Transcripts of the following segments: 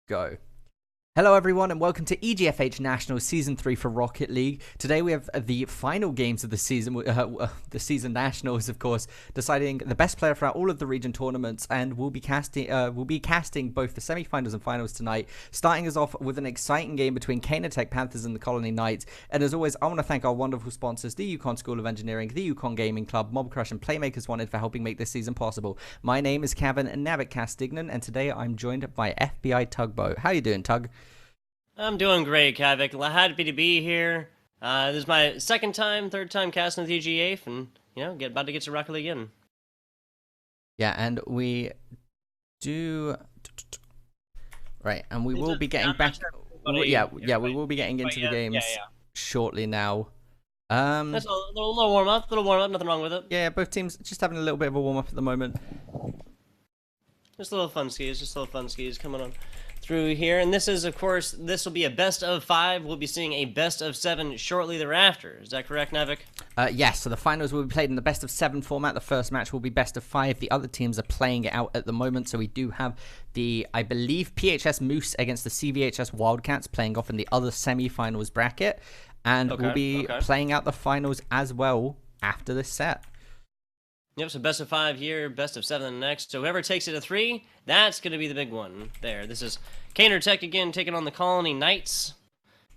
go. Hello everyone and welcome to EGFH Nationals Season 3 for Rocket League. Today we have the final games of the season, the season nationals of course, deciding the best player throughout all of the region tournaments, and we'll be casting both the semi-finals and finals tonight, starting us off with an exciting game between Tech Panthers and the Colony Knights. And as always, I want to thank our wonderful sponsors, the Yukon School of Engineering, the Yukon Gaming Club, Mob Crush and Playmakers Wanted for helping make this season possible. My name is Kevin Navik Castignan, and today I'm joined by FBI Tugboat. How you doing, Tug? I'm doing great, Kavik. Happy to be here. This is my third time casting with EGF, and about to get to Rocket League in. Yeah, and we do right, and we will be getting back. We will be getting into the games shortly now. That's a little warm up, nothing wrong with it. Yeah, both teams just having a little bit of a warm up at the moment. Just a little fun skis coming on through here. And this is, of course, this will be a best of 5. We'll be seeing a best of 7 shortly thereafter. Is that correct, Navik? Yes, so the finals will be played in the best of 7 format. The first match will be best of 5. The other teams are playing it out at the moment. So we do have the, I believe, PHS Moose against the CVHS Wildcats playing off in the other semi-finals bracket. And we'll be playing out the finals as well after this set. Yep, so best of 5 here, best of 7 the next. So whoever takes it to 3, that's going to be the big one there. This is Tech again taking on the Colony Knights.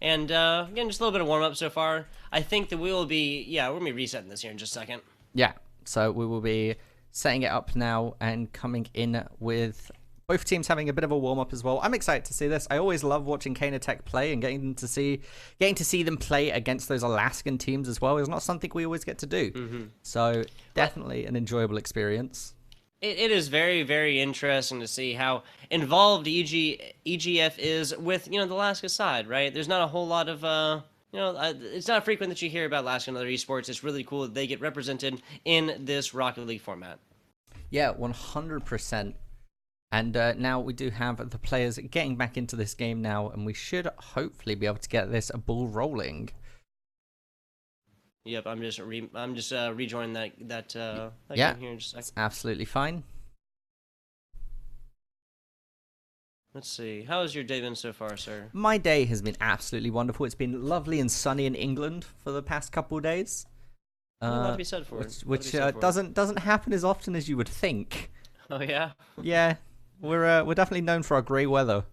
And again, just a little bit of warm-up so far. I think that we will be, we're going to be resetting this here in just a second. Yeah, so we will be setting it up now and coming in with both teams having a bit of a warm-up as well. I'm excited to see this. I always love watching Tech play and getting to see them play against those Alaskan teams as well. It's not something we always get to do. So definitely an enjoyable experience. It is very, very interesting to see how involved EGF is with, the Alaska side, right? There's not a whole lot of, it's not frequent that you hear about Alaska and other esports. It's really cool that they get represented in this Rocket League format. Yeah, 100%. And now we do have the players getting back into this game now, and we should hopefully be able to get this ball rolling. Yep, I'm just rejoining that game here in just a second. It's absolutely fine. Let's see. How has your day been so far, sir? My day has been absolutely wonderful. It's been lovely and sunny in England for the past couple of days. A lot to be said for it. Which doesn't happen as often as you would think. Oh yeah. Yeah. We're definitely known for our grey weather.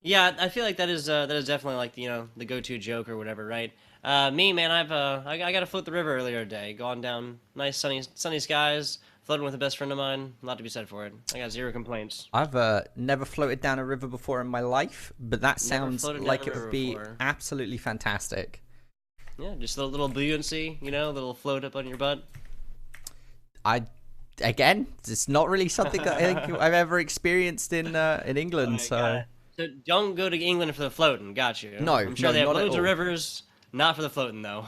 Yeah, I feel like that is definitely like the go-to joke or whatever, right? Me, man, I got to float the river earlier today. Gone down nice sunny skies, floating with a best friend of mine. A lot to be said for it. I got 0 complaints. I've never floated down a river before in my life, but that sounds like it would be absolutely fantastic. Yeah, just a little buoyancy, a little float up on your butt. Again, it's not really something that I think I've ever experienced in England. So don't go to England for the floating. Got you. No, I'm sure they have loads of rivers. Not for the floating though.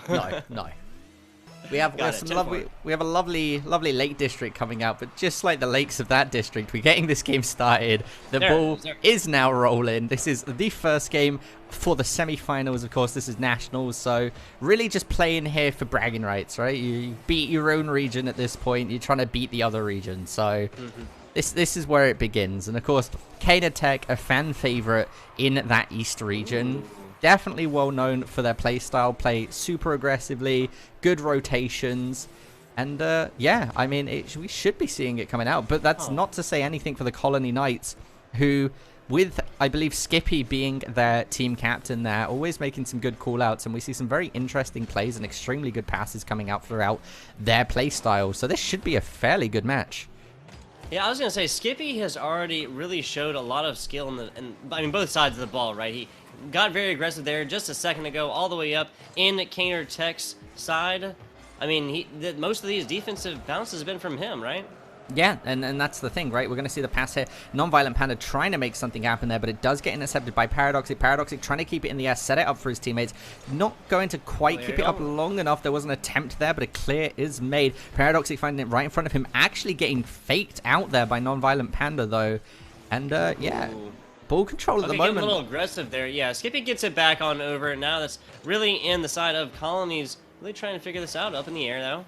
No. We have a lovely lake district coming out, but just like the lakes of that district, we're getting this game started. The ball is now rolling. This is the first game for the semi-finals, of course. This is nationals, so really just playing here for bragging rights, right? You beat your own region at this point. You're trying to beat the other region, so this is where it begins. And of course, Tech, a fan favorite in that East region. Definitely well known for their play style, play super aggressively, good rotations, and I mean, we should be seeing it coming out. But that's not to say anything for the Colony Knights, who, with I believe Skippy being their team captain there, always making some good call-outs, and we see some very interesting plays and extremely good passes coming out throughout their play style. So this should be a fairly good match. Yeah, I was gonna say Skippy has already really showed a lot of skill I mean both sides of the ball, right? He got very aggressive there just a second ago, all the way up in Tech's side. I mean, most of these defensive bounces have been from him, right? Yeah, and that's the thing, right? We're going to see the pass here. Non-Violent Panda trying to make something happen there, but it does get intercepted by Paradoxic. Paradoxic trying to keep it in the air, set it up for his teammates. Not going to quite keep it up long enough. There was an attempt there, but a clear is made. Paradoxic finding it right in front of him, actually getting faked out there by Non-Violent Panda, though. And, yeah, ball control at the moment. A little aggressive there. Yeah, Skippy gets it back on over. Now that's really in the side of Colonies. Really trying to figure this out up in the air, though.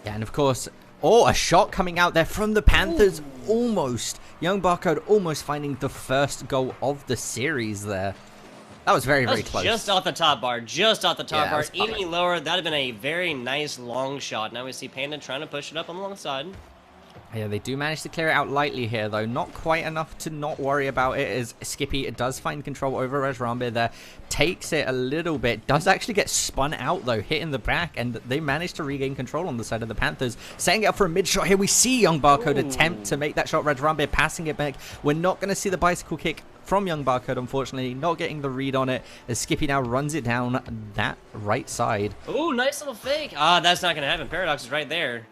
Yeah, and of course, Oh, a shot coming out there from the Panthers. Ooh. Almost. Young Barcode almost finding the first goal of the series there. That was very, very close. Just off the top bar. Just off the top bar. Any lower, that would have been a very nice long shot. Now we see Panda trying to push it up on the long side. Yeah, they do manage to clear it out lightly here, though. Not quite enough to not worry about it, as Skippy does find control over Rajrambe there. Takes it a little bit. Does actually get spun out, though, hitting the back, and they manage to regain control on the side of the Panthers. Setting it up for a mid-shot here. We see Young Barcode attempt to make that shot. Rajrambe passing it back. We're not going to see the bicycle kick from Young Barcode, unfortunately. Not getting the read on it, as Skippy now runs it down that right side. Oh, nice little fake. Ah, that's not going to happen. Paradox is right there.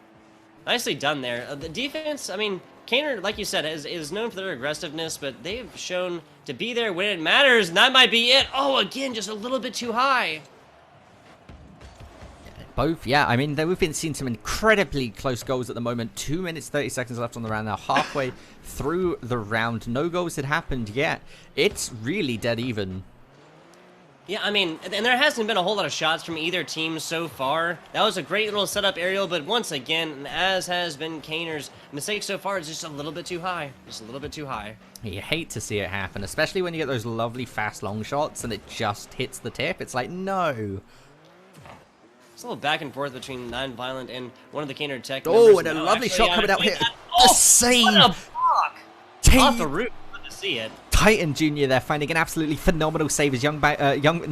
Nicely done there. The defense, I mean, Kaner, like you said, is known for their aggressiveness, but they've shown to be there when it matters, and that might be it. Oh, again, just a little bit too high. Both, yeah. I mean, we've been seeing some incredibly close goals at the moment. 2 minutes, 30 seconds left on the round now. Halfway through the round. No goals had happened yet. It's really dead even. Yeah, I mean, and there hasn't been a whole lot of shots from either team so far. That was a great little setup aerial, but once again, as has been Kaner's mistake so far, it's just a little bit too high. Just a little bit too high. You hate to see it happen, especially when you get those lovely fast long shots and it just hits the tip. It's like, no. It's a little back and forth between Non-Violent and one of the Kaner Tech members. Oh, and a lovely shot coming out here. Oh, the same. What a block! Off the roof. Good to see it. Titan Jr. there finding an absolutely phenomenal save as young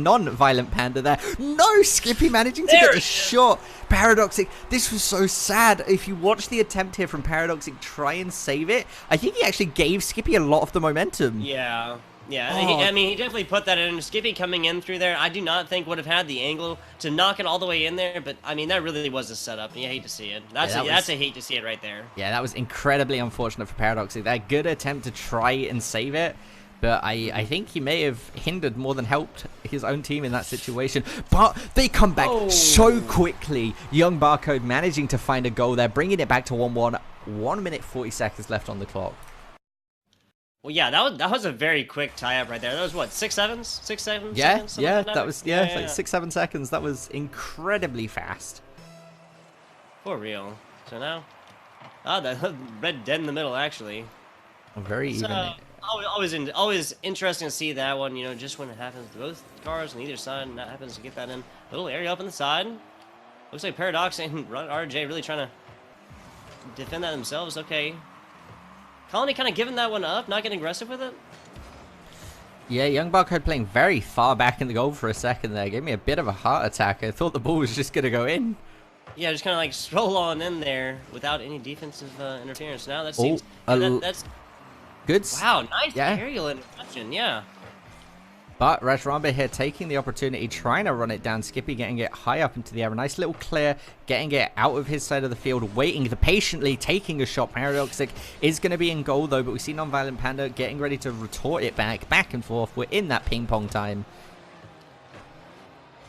non-violent Panda there. No, Skippy managing to get the shot. Paradoxic, this was so sad. If you watch the attempt here from Paradoxic try and save it, I think he actually gave Skippy a lot of the momentum. Yeah. Yeah, I mean, he definitely put that in. Skippy coming in through there, I do not think would have had the angle to knock it all the way in there, but, I mean, that really was a setup. You hate to see it. That's a hate to see it right there. Yeah, that was incredibly unfortunate for Paradoxic. That good attempt to try and save it, but I think he may have hindered more than helped his own team in that situation. But they come back so quickly. Young Barcode managing to find a goal there, bringing it back to 1-1. 1 minute, 40 seconds left on the clock. Well, yeah, that was a very quick tie-up right there. That was, what, 6 seconds? 6 seconds? Yeah, seconds, yeah, like that was, like 6-7 seconds. That was incredibly fast. For real. So now, that red dead in the middle, actually. Very even. Always interesting to see that one, you know, just when it happens to both cars on either side, and that happens to get that in. Little area up on the side. Looks like Paradox and RJ really trying to defend that themselves. Okay. Colony kind of giving that one up, not getting aggressive with it. Yeah, Young Barcode playing very far back in the goal for a second there. Gave me a bit of a heart attack. I thought the ball was just going to go in. Yeah, just kind of like stroll on in there without any defensive interference. Now that seems... that's good. Wow, nice aerial interception, yeah. But Rajrambe here taking the opportunity, trying to run it down. Skippy getting it high up into the air. A nice little clear, getting it out of his side of the field, waiting, patiently taking a shot. Paradoxic is going to be in goal, though, but we see Non-Violent Panda getting ready to retort it back and forth. We're in that ping-pong time.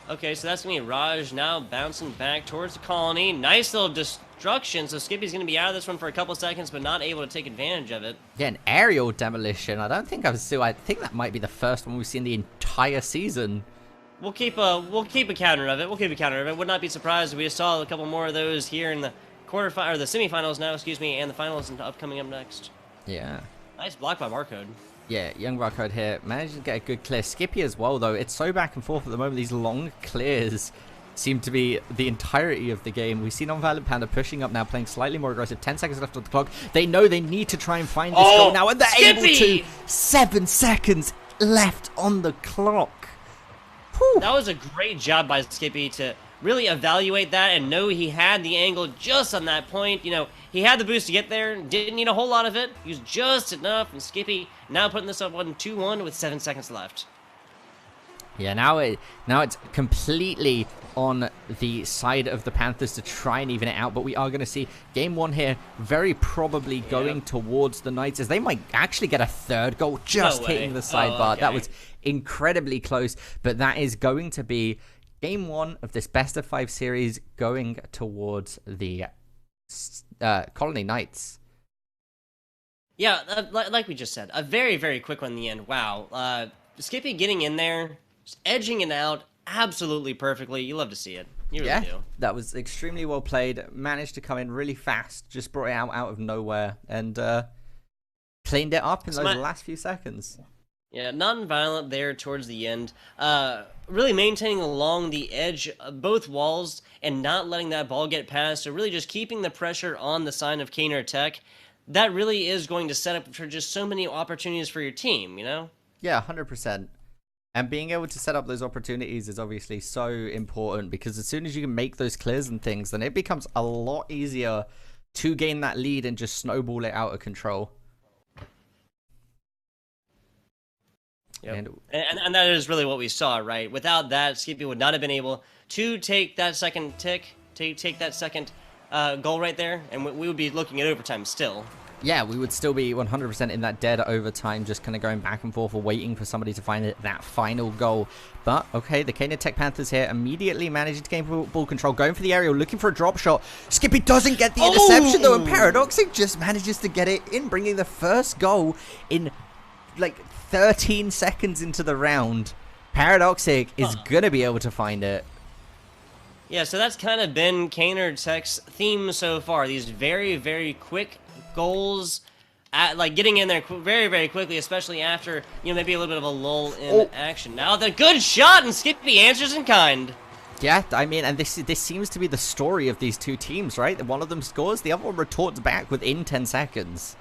Okay, so that's going to be Raj now bouncing back towards the colony. Nice little destruction, so Skippy's going to be out of this one for a couple seconds, but not able to take advantage of it. Yeah, an aerial demolition. I don't think I think that might be the first one we've seen the entire season. We'll keep a counter of it. Would not be surprised if we saw a couple more of those here in the the semifinals now, excuse me, and the finals upcoming up next. Yeah. Nice block by Barcode. Yeah, Young Barcode here managed to get a good clear. Skippy as well, though. It's so back and forth at the moment. These long clears seem to be the entirety of the game. We see Non-Violent Panda pushing up now, playing slightly more aggressive. 10 seconds left on the clock. They know they need to try and find this goal now, and they're able to. 7 seconds left on the clock. Whew. That was a great job by Skippy to really evaluate that and know he had the angle just on that point. You know, he had the boost to get there, didn't need a whole lot of it. He was just enough, and Skippy now putting this up 2-1 with 7 seconds left. Yeah, now it's completely on the side of the Panthers to try and even it out, but we are going to see game 1 here very probably going towards the Knights, as they might actually get a third goal just hitting the sidebar. Okay. That was incredibly close, but that is going to be game 1 of this best of 5 series going towards the Colony Knights. Yeah, like we just said, a very, very quick one in the end. Wow. Skippy getting in there, just edging it out absolutely perfectly. You love to see it. You really do. That was extremely well played. Managed to come in really fast. Just brought it out of nowhere and cleaned it up in those last few seconds. Yeah, non-violent there towards the end. Really maintaining along the edge of both walls and not letting that ball get past. So really just keeping the pressure on the side of Kaner Tech. That really is going to set up for just so many opportunities for your team, you know? Yeah, 100%. And being able to set up those opportunities is obviously so important because as soon as you can make those clears and things, then it becomes a lot easier to gain that lead and just snowball it out of control. Yep. And that is really what we saw, right? Without that, Skippy would not have been able to take that second tick, take that second goal right there, and we would be looking at overtime still. Yeah, we would still be 100% in that dead overtime, just kind of going back and forth or waiting for somebody to find that final goal. But, okay, the Kaner Tech Panthers here immediately managing to gain ball control, going for the aerial, looking for a drop shot. Skippy doesn't get the interception, though, and Paradoxic just manages to get it in, bringing the first goal in, like, 13 seconds into the round. Paradoxic is going to be able to find it. Yeah, so that's kind of been Kaner Tech's theme so far. These very, very quick goals, like getting in there very, very quickly, especially after, you know, maybe a little bit of a lull in action. Now the good shot, and Skippy answers in kind. Yeah, I mean, and this seems to be the story of these two teams, right? One of them scores, the other one retorts back within 10 seconds.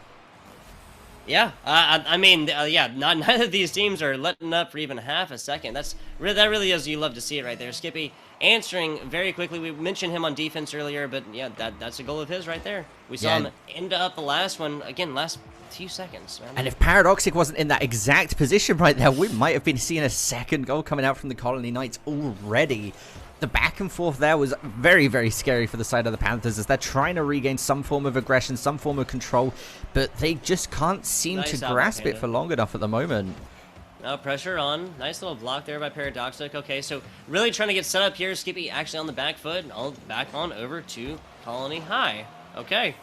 Yeah, I mean, yeah, none of these teams are letting up for even half a second. That really is, you love to see it right there. Skippy answering very quickly. We mentioned him on defense earlier, but yeah, that's a goal of his right there. We saw him end up the last one, again, last few seconds. Man. And if Paradoxic wasn't in that exact position right there, we might have been seeing a second goal coming out from the Colony Knights already. The back and forth there was very, very scary for the side of the Panthers as they're trying to regain some form of aggression, some form of control, but they just can't seem to grasp it for long enough at the moment. Now pressure on. Nice little block there by Paradoxic. Okay, so really trying to get set up here. Skippy actually on the back foot. All back on over to Colony High. Okay.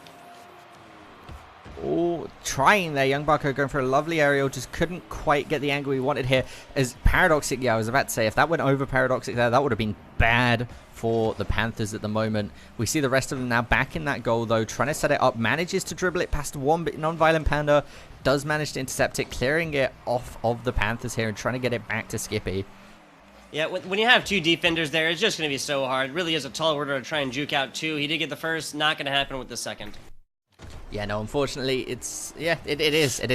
Oh, trying there. Young Bucko going for a lovely aerial. Just couldn't quite get the angle he wanted here. As Paradoxic, yeah, I was about to say, if that went over Paradoxic there, that would have been bad for the Panthers at the moment. We see the rest of them now back in that goal, though, trying to set it up. Manages to dribble it past one, but Non-Violent Panda does manage to intercept it, clearing it off of the Panthers here and trying to get it back to Skippy. Yeah, when you have two defenders there, it's just going to be so hard. It really is a tall order to try and juke out two. He did get the first, not going to happen with the second. Yeah, no, unfortunately, it is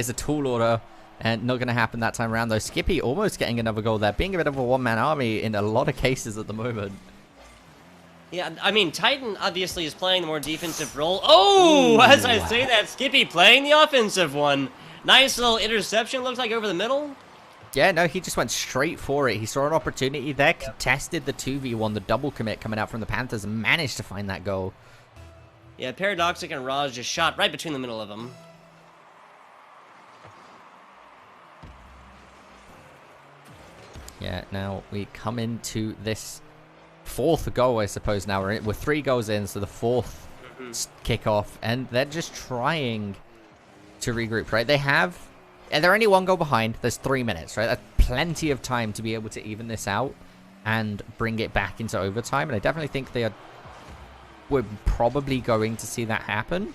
a tall order and not going to happen that time around, though. Skippy almost getting another goal there, being a bit of a one-man army in a lot of cases at the moment. Yeah, I mean, Titan obviously is playing the more defensive role. Oh, ooh, as I say that, Skippy playing the offensive one. Nice little interception, looks like over the middle. Yeah, no, he just went straight for it. He saw an opportunity there, contested the 2v1, the double commit coming out from the Panthers, and managed to find that goal. Yeah, Paradoxic and Raj just shot right between the middle of them. Yeah, now we come into this fourth goal, I suppose now. We're 3 goals in, so the fourth kickoff, and they're just trying to regroup, right? They're only 1 goal behind. There's 3 minutes, right? That's plenty of time to be able to even this out and bring it back into overtime, and I definitely think we're probably going to see that happen.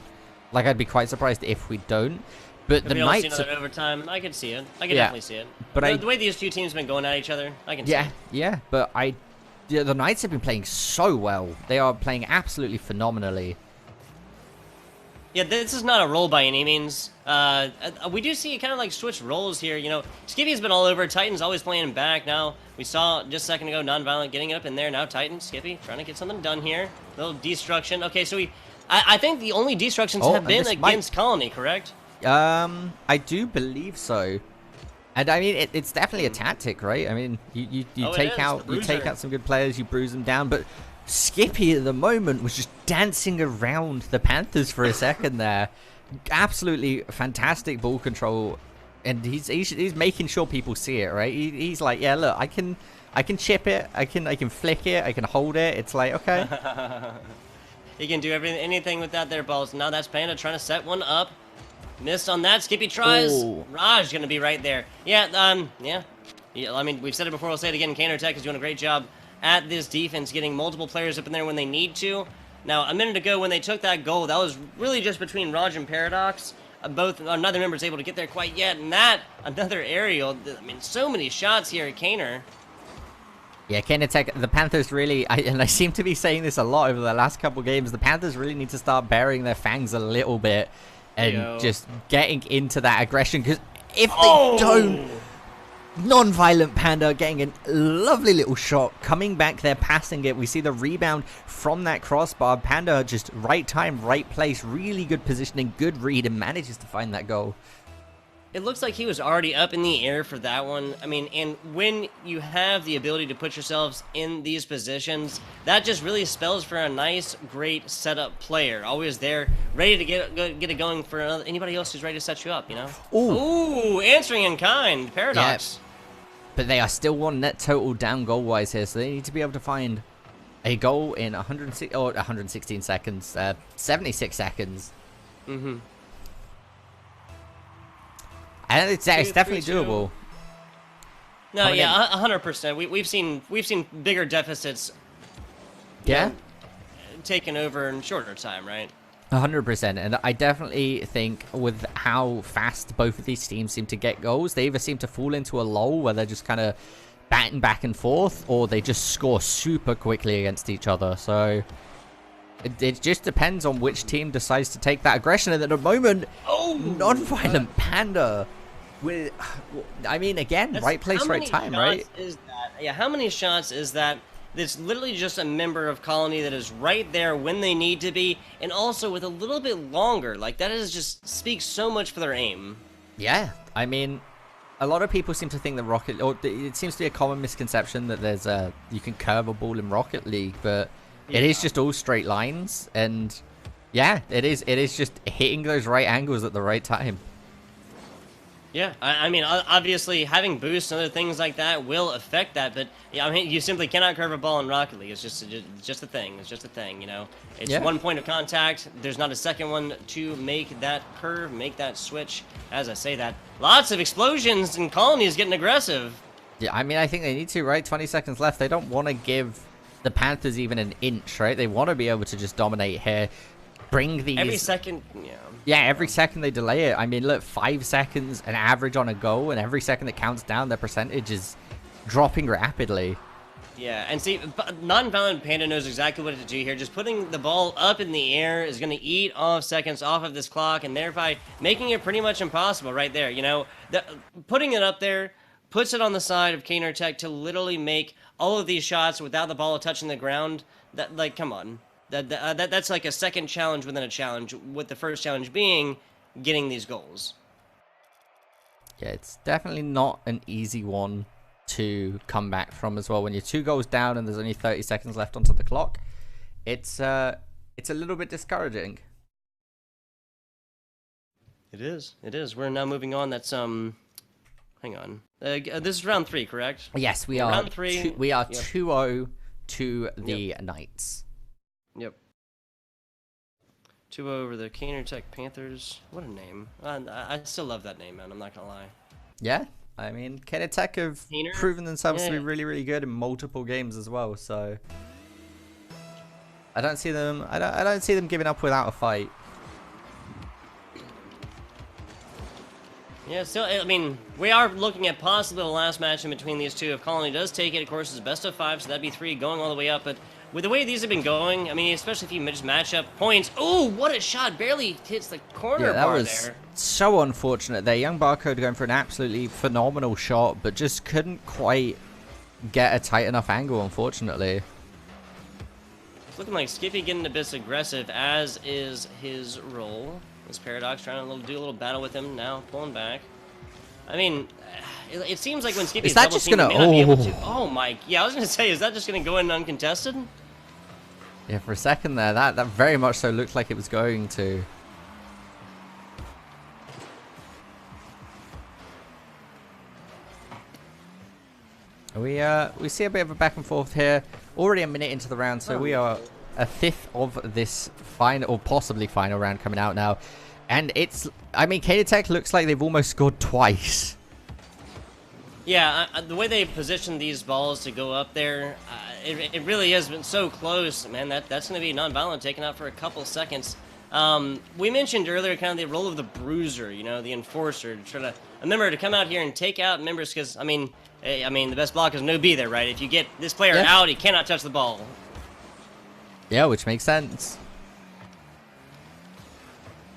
Like, I'd be quite surprised if we don't. But the Knights... see another overtime. I can see it. I can definitely see it. But the way these two teams have been going at each other, I can see it. Yeah, but the Knights have been playing so well. They are playing absolutely phenomenally. Yeah, this is not a roll by any means. We do see kind of like switch roles here. You know, Skippy's been all over. Titan's always playing back. Now, we saw just a second ago, Non-Violent getting it up in there. Now Titan, Skippy, trying to get something done here. Little destruction. Okay, so I think the only destructions have been against Colony, correct? I do believe so. And I mean, it's definitely a tactic, right? I mean, you take out some good players, you bruise them down, but Skippy at the moment was just dancing around the Panthers for a second there. Absolutely fantastic ball control, and he's making sure people see it, right? He's like, yeah, look, I can chip it, I can flick it, I can hold it. It's like, okay. He can do anything with that there, balls. Now that's Panda trying to set one up. Missed on that. Skippy tries. Ooh. Raj gonna be right there. Yeah, yeah. I mean, we've said it before. We'll say it again. Kaner Tech is doing a great job at this defense, getting multiple players up in there when they need to. Now, a minute ago when they took that goal, that was really just between Raj and Paradox. Neither member is able to get there quite yet, and that, another aerial. I mean, so many shots here at Kaner. Yeah, Kaner Tech, the Panthers really, and I seem to be saying this a lot over the last couple games, the Panthers really need to start burying their fangs a little bit and just getting into that aggression, because if they don't, non-violent Panda getting a lovely little shot, coming back there, passing it. We see the rebound from that crossbar. Panda just right time, right place, really good positioning, good read, and manages to find that goal. It looks like he was already up in the air for that one. I mean, and when you have the ability to put yourselves in these positions, that just really spells for a nice, great setup player. Always there, ready to get it going for anybody else who's ready to set you up, you know? Ooh, answering in kind. Paradox. Yeah, but they are still one net total down goal-wise here, so they need to be able to find a goal in 116 seconds, 76 seconds. Mm-hmm. And it's definitely doable. No, yeah, 100%. We've seen bigger deficits. Yeah. Taken over in shorter time, right? 100%, and I definitely think with how fast both of these teams seem to get goals, they either seem to fall into a lull where they're just kind of batting back and forth, or they just score super quickly against each other. So it just depends on which team decides to take that aggression. And at the moment, non-violent Panda with, I mean, again, right place, right time, right? Yeah, how many shots is that? It's literally just a member of Colony that is right there when they need to be, and also with a little bit longer. Like, that is just speaks so much for their aim. Yeah, I mean, a lot of people seem to think that Rocket, or it seems to be a common misconception that there's you can curve a ball in Rocket League, but it is just all straight lines, and yeah, it is just hitting those right angles at the right time. Yeah, I mean, obviously, having boosts and other things like that will affect that, but yeah, I mean, you simply cannot curve a ball in Rocket League. It's just a thing. It's just a thing, you know? It's one point of contact. There's not a second one to make that curve, make that switch. As I say that, lots of explosions and Colony is getting aggressive. Yeah, I mean, I think they need to, right? 20 seconds left. They don't want to give the Panthers even an inch, right? They want to be able to just dominate here. Bring these... Every second, yeah, every second they delay it. I mean, look, 5 seconds an average on a goal, and every second that counts down, their percentage is dropping rapidly. Yeah, and see, non-violent Panda knows exactly what to do here. Just putting the ball up in the air is going to eat off seconds off of this clock, and thereby making it pretty much impossible right there. You know, putting it up there puts it on the side of Kaner Tech to literally make all of these shots without the ball touching the ground. That, like, come on. That's like a second challenge within a challenge, with the first challenge being getting these goals. Yeah, it's definitely not an easy one to come back from as well. When you're 2 goals down and there's only 30 seconds left onto the clock, it's a little bit discouraging. It is. It is. We're now moving on. That's hang on. This is round 3, correct? Yes, we are. Round 3. We are 2-0 to the Knights. Yep. 2-0 over the Kaner Tech Panthers. What a name. I still love that name, man. I'm not going to lie. Yeah. I mean, Kaner Tech have proven themselves to be really, really good in multiple games as well. So I don't see them. I don't see them giving up without a fight. Yeah, still, I mean, we are looking at possibly the last match in between these two. If Colony does take it, of course, it's best of 5, so that'd be 3 going all the way up. But with the way these have been going, I mean, especially if you just match up points. Ooh, what a shot. Barely hits the corner bar there. So unfortunate there. Young Barcode going for an absolutely phenomenal shot, but just couldn't quite get a tight enough angle, unfortunately. It's looking like Skippy getting a bit aggressive, as is his role. This Paradox trying to do a little battle with him now, pulling back. I mean, it seems like when Skippy's double team, may not be able to. Oh my! Yeah, I was gonna say, is that just gonna go in uncontested? Yeah, for a second there, that very much so looked like it was going to. We see a bit of a back and forth here. Already a minute into the round, so we are a 5th of this final, or possibly final round coming out now. And it's, I mean, Kaner Tech looks like they've almost scored twice. Yeah, the way they position these balls to go up there, it really has been so close, man. That's going to be non-violent, taken out for a couple seconds. We mentioned earlier kind of the role of the bruiser, you know, the enforcer, to try to a member to come out here and take out members, because I mean, the best block is no B there, right? If you get this player out, he cannot touch the ball. Yeah, which makes sense.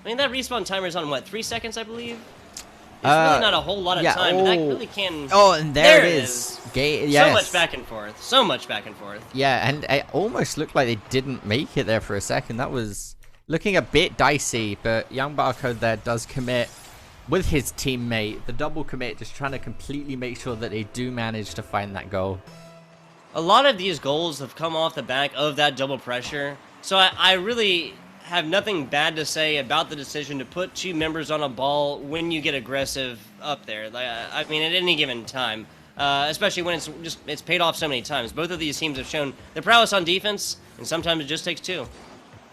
I mean, that respawn timer is on what, 3 seconds, I believe. It's really not a whole lot of time, but that really can... Oh, and there it is. So much back and forth. So much back and forth. Yeah, and it almost looked like they didn't make it there for a second. That was looking a bit dicey, but Young Barcode there does commit with his teammate. The double commit, just trying to completely make sure that they do manage to find that goal. A lot of these goals have come off the back of that double pressure, so I really... have nothing bad to say about the decision to put 2 members on a ball when you get aggressive up there. Like, I mean, at any given time, especially when it's paid off so many times. Both of these teams have shown their prowess on defense, and sometimes it just takes 2.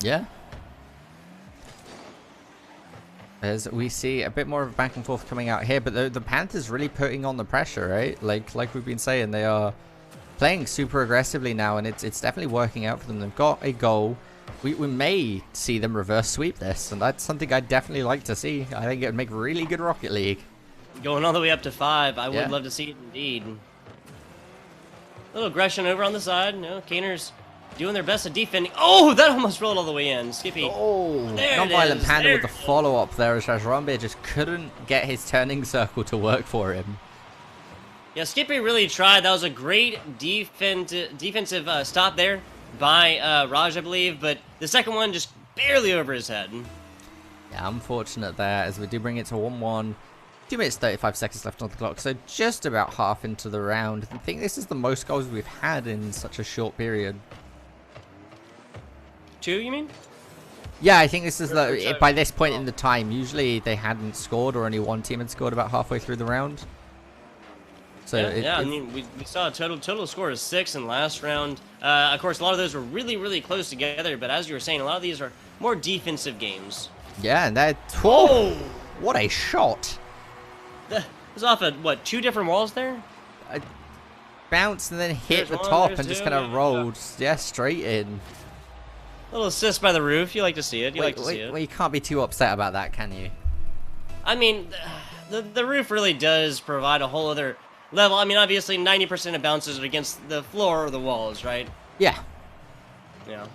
Yeah. As we see a bit more of back and forth coming out here, but the Panthers really putting on the pressure, right? Like we've been saying, they are playing super aggressively now, and it's definitely working out for them. They've got a goal. We may see them reverse sweep this, and that's something I'd definitely like to see. I think it would make really good Rocket League. Going all the way up to 5, I would love to see it indeed. A little aggression over on the side. No, Kaner's doing their best at defending. Oh, that almost rolled all the way in. Skippy. Oh, non-violent Panda with the follow-up there as Rambe just couldn't get his turning circle to work for him. Yeah, Skippy really tried. That was a great defensive stop there by Raj, I believe, but the second one just barely over his head. Yeah, unfortunate there, as we do bring it to 1-1. 2 minutes 35 seconds left on the clock, so just about half into the round. I think this is the most goals we've had in such a short period. 2, you mean? Yeah, I think this is by this point in the time. Usually they hadn't scored, or only one team had scored about halfway through the round. So I mean, we saw a total score of 6 in last round. Of course, a lot of those were really, really close together, but as you were saying, a lot of these are more defensive games. Yeah, and that... Whoa! What a shot! That was off of, what, 2 different walls there? Bounced and then hit the top and just kind of rolled. Yeah, straight in. A little assist by the roof. You like to see it. You like to see it. Well, you can't be too upset about that, can you? I mean, the roof really does provide a whole other... level. I mean, obviously 90% of bounces are against the floor or the walls, right? Yeah. Yeah.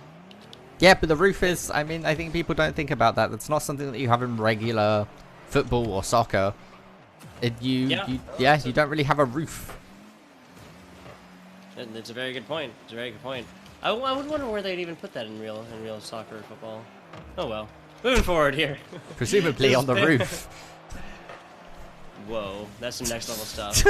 Yeah, but the roof is, I mean, I think people don't think about that. That's not something that you have in regular football or soccer. You don't really have a roof. It's a very good point. It's a very good point. I would wonder where they'd even put that in real soccer or football. Oh well. Moving forward here. Presumably on the roof. Whoa, that's some next level stuff.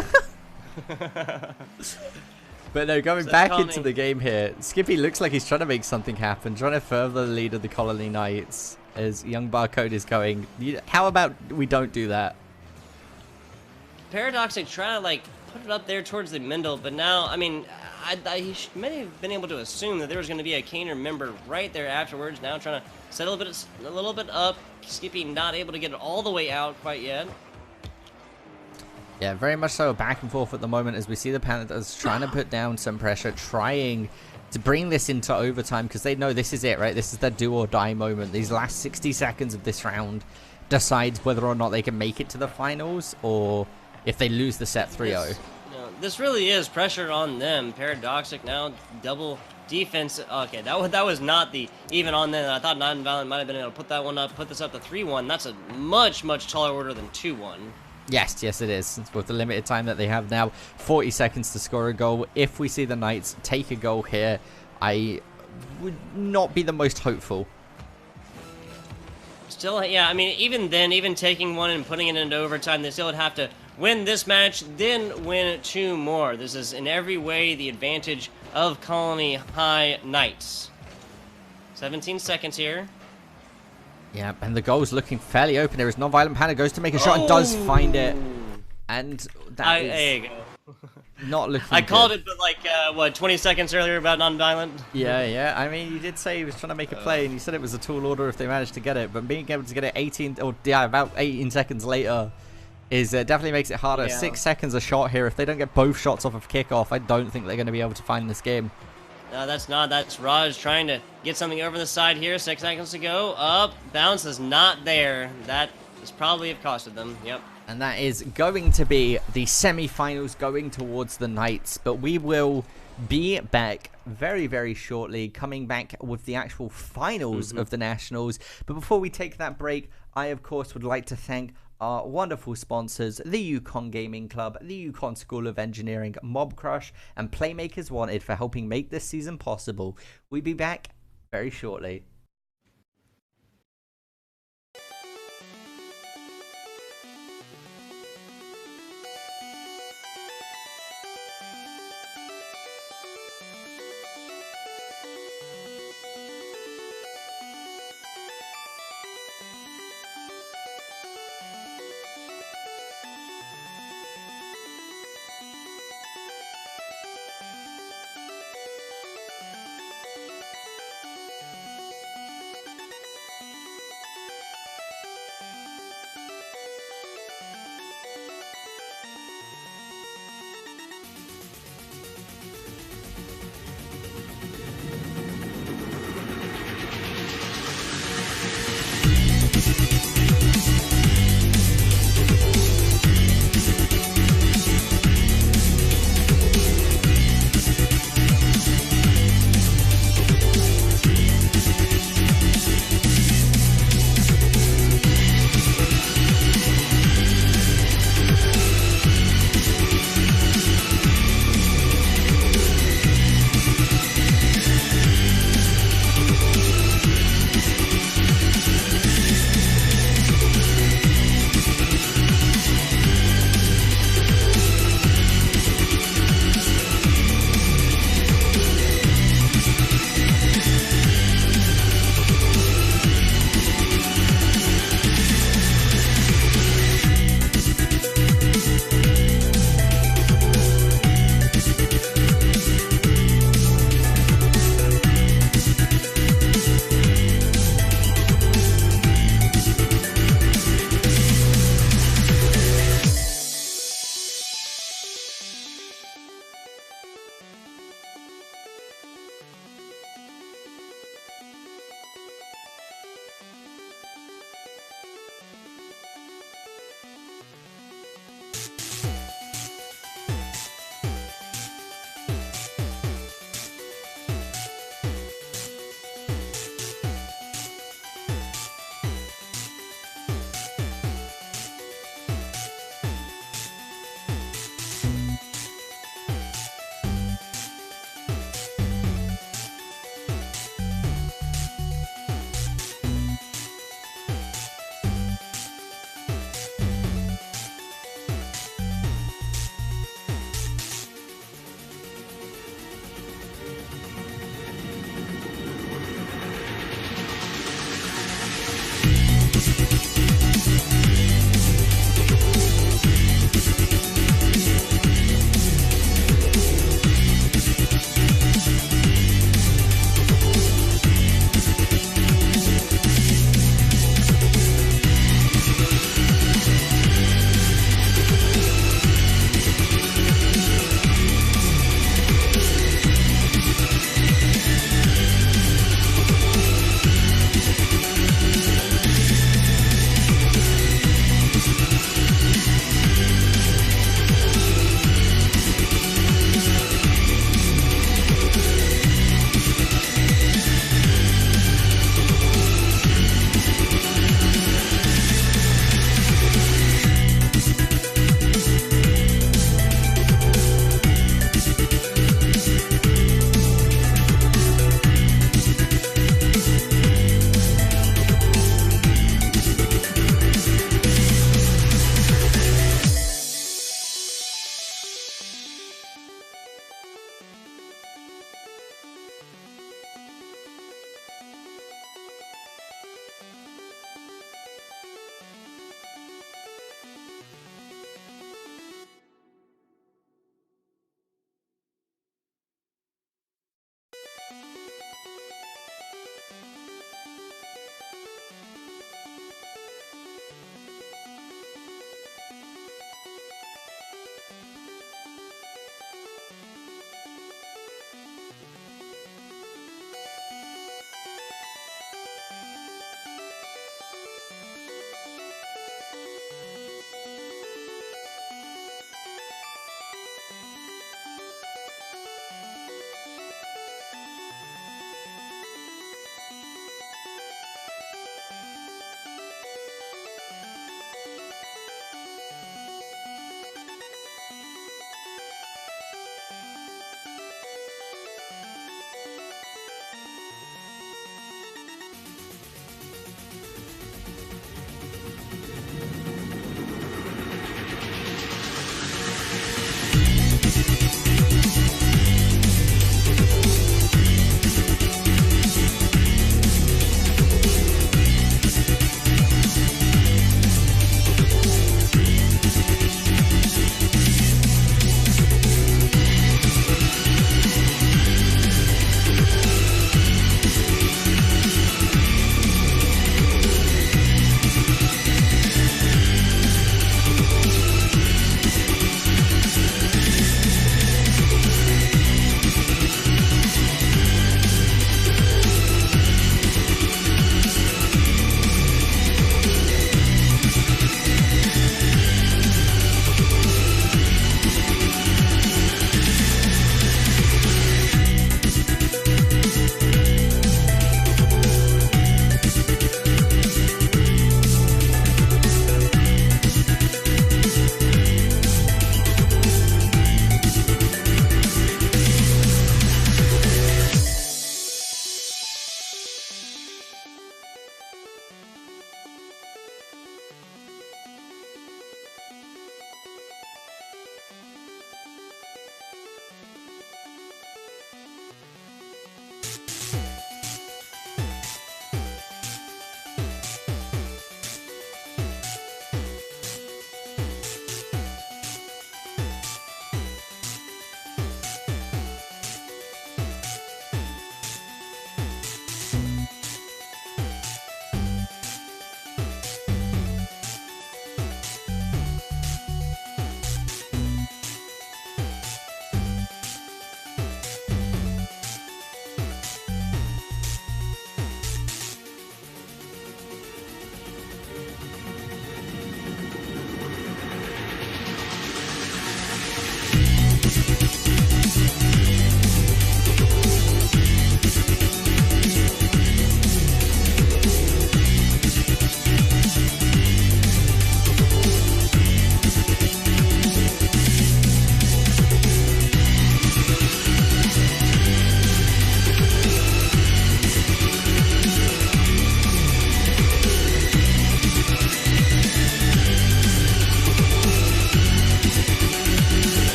But no, going back into the game here, Skippy looks like he's trying to make something happen, trying to further the lead of the Colony Knights as Young Barcode is going. How about we don't do that? Paradoxic trying to like put it up there towards the middle, but now, I mean, he may have been able to assume that there was going to be a Kaner member right there afterwards. Now trying to set a little bit up. Skippy not able to get it all the way out quite yet. Yeah, very much so back and forth at the moment as we see the Panthers trying to put down some pressure, trying to bring this into overtime because they know this is it, right? This is their do or die moment. These last 60 seconds of this round decides whether or not they can make it to the finals or if they lose the set 3-0. This really is pressure on them. Paradoxic now, double defense. Okay, that was not the even on them. I thought Non-Violent might have been able to put that one up, put this up to 3-1. That's a much, much taller order than 2-1. Yes, it is. With the limited time that they have now, 40 seconds to score a goal. If we see the Knights take a goal here, I would not be the most hopeful. Still, yeah, I mean, even then, even taking one and putting it into overtime, they still would have to win this match, then win 2 more. This is in every way the advantage of Colony High Knights. 17 seconds here. Yeah, and the goal's looking fairly open. There is Non-Violent Panda goes to make a shot and does find it. And that is there you go. Not looking I called it, but like, what, 20 seconds earlier about Non-Violent? Yeah. I mean, you did say he was trying to make a play, and you said it was a tall order if they managed to get it. But being able to get it about 18 seconds later, is definitely makes it harder. Yeah. 6 seconds a shot here. If they don't get both shots off of kickoff, I don't think they're going to be able to find this game. No, that's not. That's Raj trying to get something over the side here. 6 seconds to go. Up. Bounce is not there. That is probably have costed them. Yep. And that is going to be the semi-finals going towards the Knights. But we will be back very, very shortly, coming back with the actual finals of the Nationals. But before we take that break, I, of course, would like to thank our wonderful sponsors, the Yukon Gaming Club, the Yukon School of Engineering, Mob Crush, and Playmakers Wanted for helping make this season possible. We'll be back very shortly.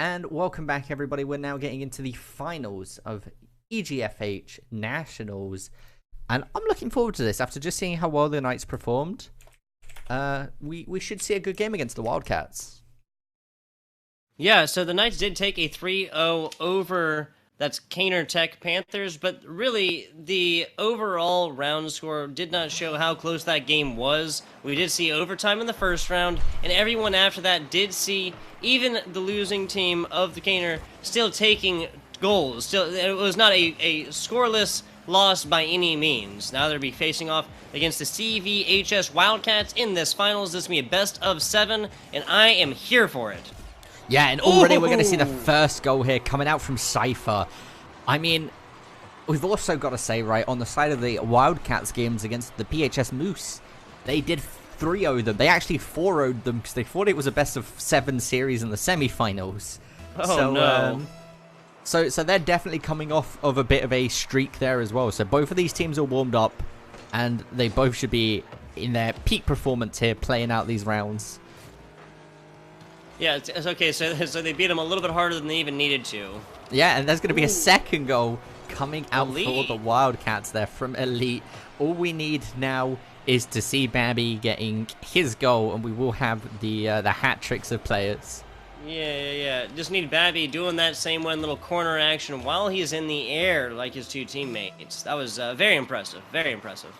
And welcome back, everybody. We're now getting into the finals of EGFH Nationals. And I'm looking forward to this. After just seeing how well the Knights performed, we should see a good game against the Wildcats. Yeah, so the Knights did take a 3-0 over, that's Caner Tech Panthers, but really the overall round score did not show how close that game was. We did see overtime in the first round, and everyone after that did see even the losing team of the Caner still taking goals. Still, it was not a scoreless loss by any means. Now they'll be facing off against the CVHS Wildcats in this finals. This will be a best of 7, and I am here for it. Yeah, and already we're going to see the first goal here coming out from Cypher. I mean, we've also got to say, right, on the side of the Wildcats games against the PHS Moose, they did 3-0 them. They actually 4-0'd them because they thought it was a best of 7 series in the semifinals. Oh, no. So they're definitely coming off of a bit of a streak there as well. So both of these teams are warmed up, and they both should be in their peak performance here, playing out these rounds. Yeah, it's okay. So they beat them a little bit harder than they even needed to. Yeah, and there's going to be a second goal coming out Elite. for the Wildcats there from Elite. All we need now is to see Babby getting his goal, and we will have the hat tricks of players. Yeah. Just need Babby doing that same one little corner action while he's in the air like his two teammates. That was very impressive. Very impressive.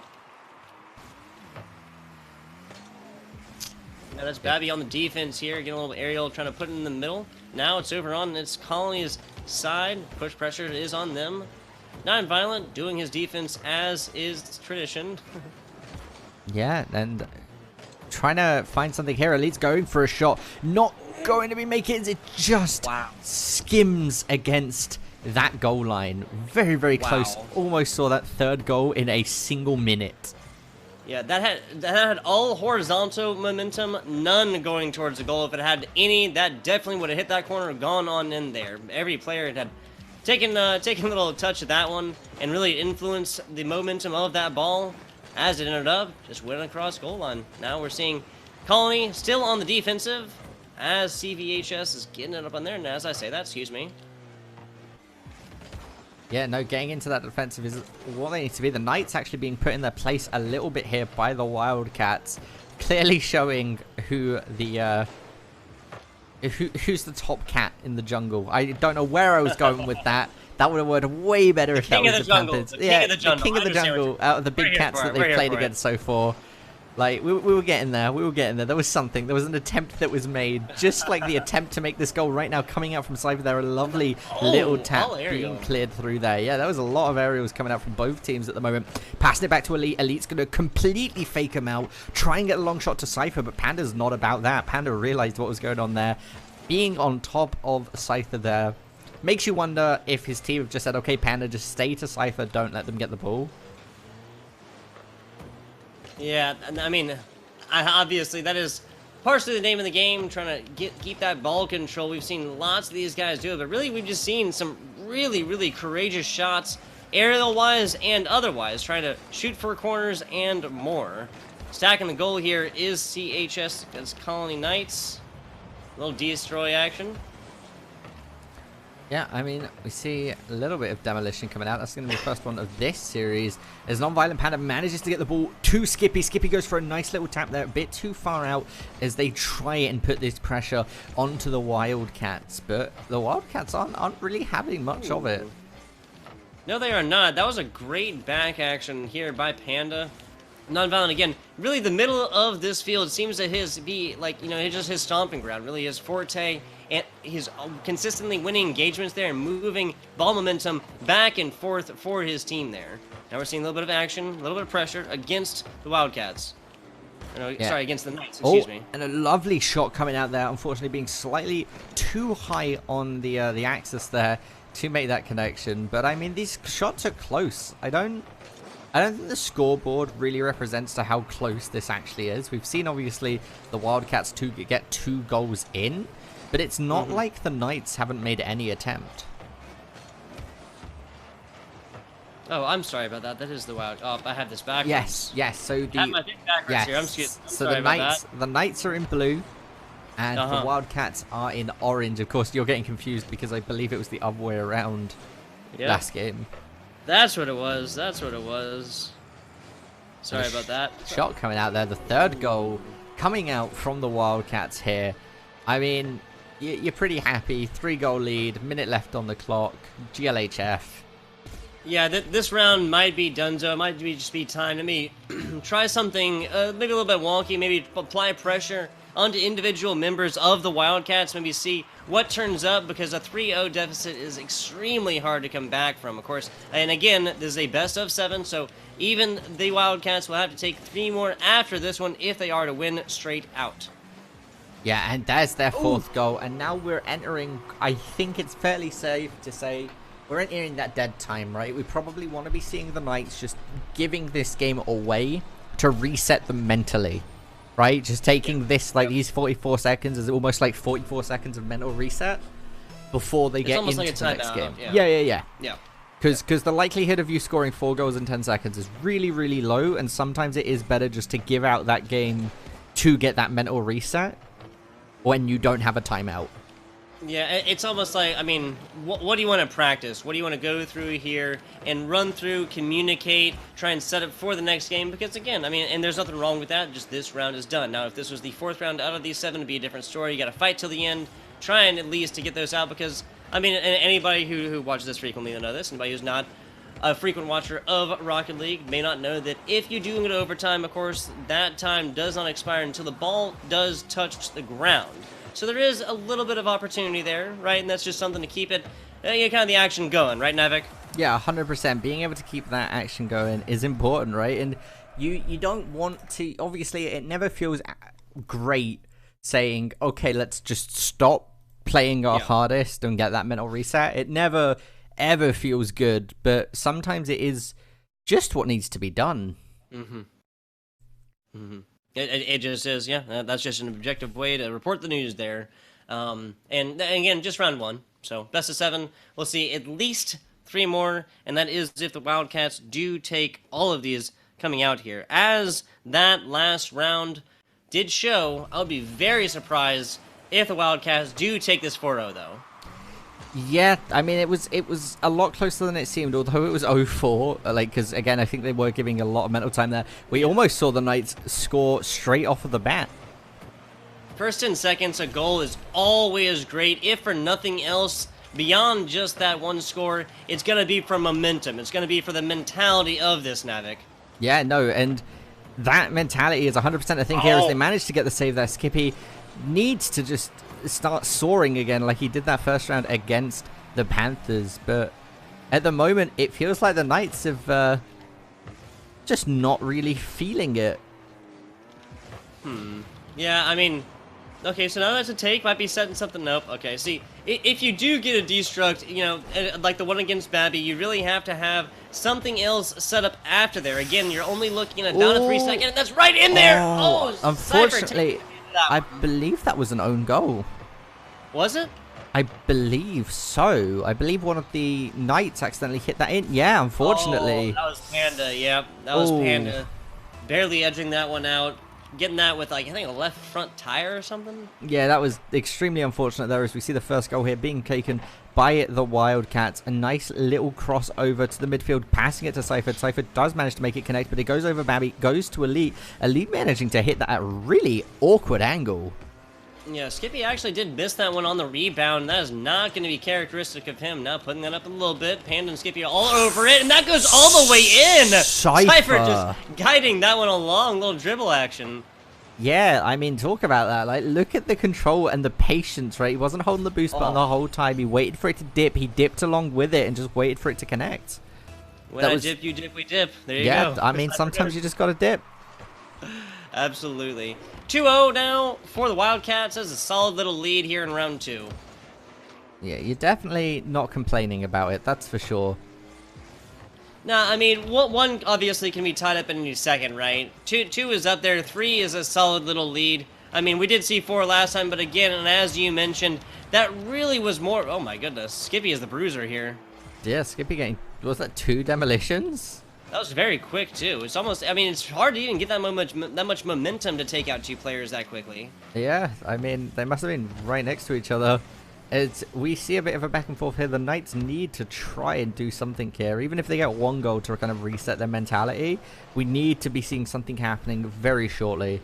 Yeah, that's Babby on the defense here, getting a little aerial, trying to put it in the middle. Now it's over on its Colony's side. Push pressure is on them. Non-violent, doing his defense as is tradition. Yeah, and trying to find something here. Elite's going for a shot. Not going to be making it. It just skims against that goal line. Very, very close. Almost saw that third goal in a single minute. Yeah, that had all horizontal momentum, none going towards the goal. If it had any, that definitely would have hit that corner, gone on in there. Every player had taken a little touch of that one and really influenced the momentum of that ball as it ended up just went across goal line. Now we're seeing Colony still on the defensive as CVHS is getting it up on there. And as I say that, excuse me. Yeah, no, getting into that defensive is what they need to be. The Knights actually being put in their place a little bit here by the Wildcats, clearly showing who the who's the top cat in the jungle. I don't know where I was going with that. That would have worked way better if that was the Panthers. Yeah, the king of the jungle out of the big cats that they played against so far. Like, we were getting there. We were getting there. There was something. There was an attempt that was made. Just like the attempt to make this goal right now coming out from Cypher there. A lovely little tap being cleared through there. Yeah, there was a lot of aerials coming out from both teams at the moment. Passing it back to Elite. Elite's going to completely fake him out. Try and get a long shot to Cypher, but Panda's not about that. Panda realized what was going on there. Being on top of Cypher there makes you wonder if his team have just said, okay, Panda, just stay to Cypher. Don't let them get the ball. Yeah, I mean, obviously that is partially the name of the game, trying to keep that ball control. We've seen lots of these guys do it, but really we've just seen some really, really courageous shots, aerial-wise and otherwise, trying to shoot for corners and more. Stacking the goal here is CHS against Colony Knights. A little destroy action. Yeah, I mean, we see a little bit of demolition coming out. That's going to be the first one of this series. As Non-Violent Panda manages to get the ball to Skippy. Skippy goes for a nice little tap there, a bit too far out as they try and put this pressure onto the Wildcats. But the Wildcats aren't really having much of it. No, they are not. That was a great back action here by Panda. Non-violent again. Really, the middle of this field seems to be like, you know, just his stomping ground. Really, his forte, and he's consistently winning engagements there and moving ball momentum back and forth for his team there. Now we're seeing a little bit of action, a little bit of pressure against the Wildcats. Sorry, against the Knights. Excuse me. And a lovely shot coming out there. Unfortunately, being slightly too high on the axis there to make that connection. But I mean, these shots are close. I don't think the scoreboard really represents to how close this actually is. We've seen, obviously, the Wildcats get 2 goals in, but it's not like the Knights haven't made any attempt. Oh, I'm sorry about that. That is the Wild. Oh, I have this backwards. Yes. So I have my thing backwards here. I'm so the Knights are in blue, And the Wildcats are in orange. Of course, you're getting confused because I believe it was the other way around last game. That's what it was. That's what it was. Sorry about that. Shot coming out there. The third goal coming out from the Wildcats here. I mean, you're pretty happy. 3-goal lead. Minute left on the clock. GLHF. Yeah, this round might be donezo. It might just be time to me try something maybe a little bit wonky. Maybe apply pressure onto individual members of the Wildcats. Maybe see what turns up, because a 3-0 deficit is extremely hard to come back from, of course. And again, this is a best of 7, so even the Wildcats will have to take 3 more after this one if they are to win straight out. Yeah, and there's their 4th goal. And now we're entering, I think it's fairly safe to say, we're entering that dead time, right? We probably want to be seeing the Knights just giving this game away to reset them mentally, right? Just taking this, like these 44 seconds is almost like 44 seconds of mental reset before they get into the next game. Yeah. Because the likelihood of you scoring 4 goals in 10 seconds is really, really low, and sometimes it is better just to give out that game to get that mental reset when you don't have a timeout. Yeah, it's almost like, I mean, what do you want to practice? What do you want to go through here and run through, communicate, try and set up for the next game? Because again, I mean, and there's nothing wrong with that, just this round is done. Now, if this was the 4th round out of these 7, it'd be a different story. You got to fight till the end, try and at least to get those out, because, I mean, anybody who watches this frequently will know this. Anybody who's not a frequent watcher of Rocket League may not know that if you do go to overtime, of course, that time does not expire until the ball does touch the ground. So there is a little bit of opportunity there, right? And that's just something to keep it, kind of the action going, right, Navik? Yeah, 100%. Being able to keep that action going is important, right? And you don't want to, obviously, it never feels great saying, okay, let's just stop playing our hardest and get that mental reset. It never, ever feels good, but sometimes it is just what needs to be done. It just is, yeah. That's just an objective way to report the news there. And again, just round 1. So, best of 7. We'll see at least 3 more, and that is if the Wildcats do take all of these coming out here. As that last round did show, I would be very surprised if the Wildcats do take this 4-0, though. Yeah, I mean, it was a lot closer than it seemed, although it was 0-4, like, because, again, I think they were giving a lot of mental time there. We almost saw the Knights score straight off of the bat. First 10 seconds, a goal is always great, if for nothing else, beyond just that one score, it's going to be for momentum. It's going to be for the mentality of this, Navik. Yeah, no, and that mentality is 100% a thing here, as they managed to get the save there. Skippy needs to just start soaring again like he did that first round against the Panthers, but at the moment it feels like the Knights have just not really feeling it. Yeah, I mean, okay, so now that's a take, might be setting something up. Okay, see, if you do get a destruct, you know, like the one against Babby, you really have to have something else set up after there. Again, you're only looking at down to 3 seconds, and that's right in there! Unfortunately, I believe that was an own goal. Was it? I believe so. I believe one of the Knights accidentally hit that in. Yeah, unfortunately. That was Panda, yeah. That was Panda. Barely edging that one out. Getting that with, like, I think a left front tire or something? Yeah, that was extremely unfortunate there, as we see the first goal here being taken by the Wildcats. A nice little crossover to the midfield, passing it to Cypher. Cypher does manage to make it connect, but it goes over Babby, goes to Elite. Elite managing to hit that at a really awkward angle. Yeah, Skippy actually did miss that one on the rebound. That is not going to be characteristic of him. Now putting that up a little bit. Panda and Skippy all over it, and that goes all the way in! Cypher just guiding that one along, little dribble action. Yeah, I mean, talk about that. Like, look at the control and the patience, right? He wasn't holding the boost button the whole time. He waited for it to dip. He dipped along with it and just waited for it to connect. When I dip, you dip, we dip. There you go. Yeah, I mean, sometimes you just got to dip. Absolutely. 2-0 now for the Wildcats. That's a solid little lead here in round 2. Yeah, you're definitely not complaining about it. That's for sure. Nah, I mean, one obviously can be tied up in any second, right? Two is up there. 3 is a solid little lead. I mean, we did see 4 last time, but again, and as you mentioned, that really was more... Oh my goodness, Skippy is the bruiser here. Yeah, Skippy getting... Was that 2 demolitions? That was very quick too. It's almost, I mean, it's hard to even get that much momentum to take out two players that quickly. Yeah, I mean, they must have been right next to each other. We see a bit of a back and forth here. The Knights need to try and do something here. Even if they get one goal to kind of reset their mentality, we need to be seeing something happening very shortly.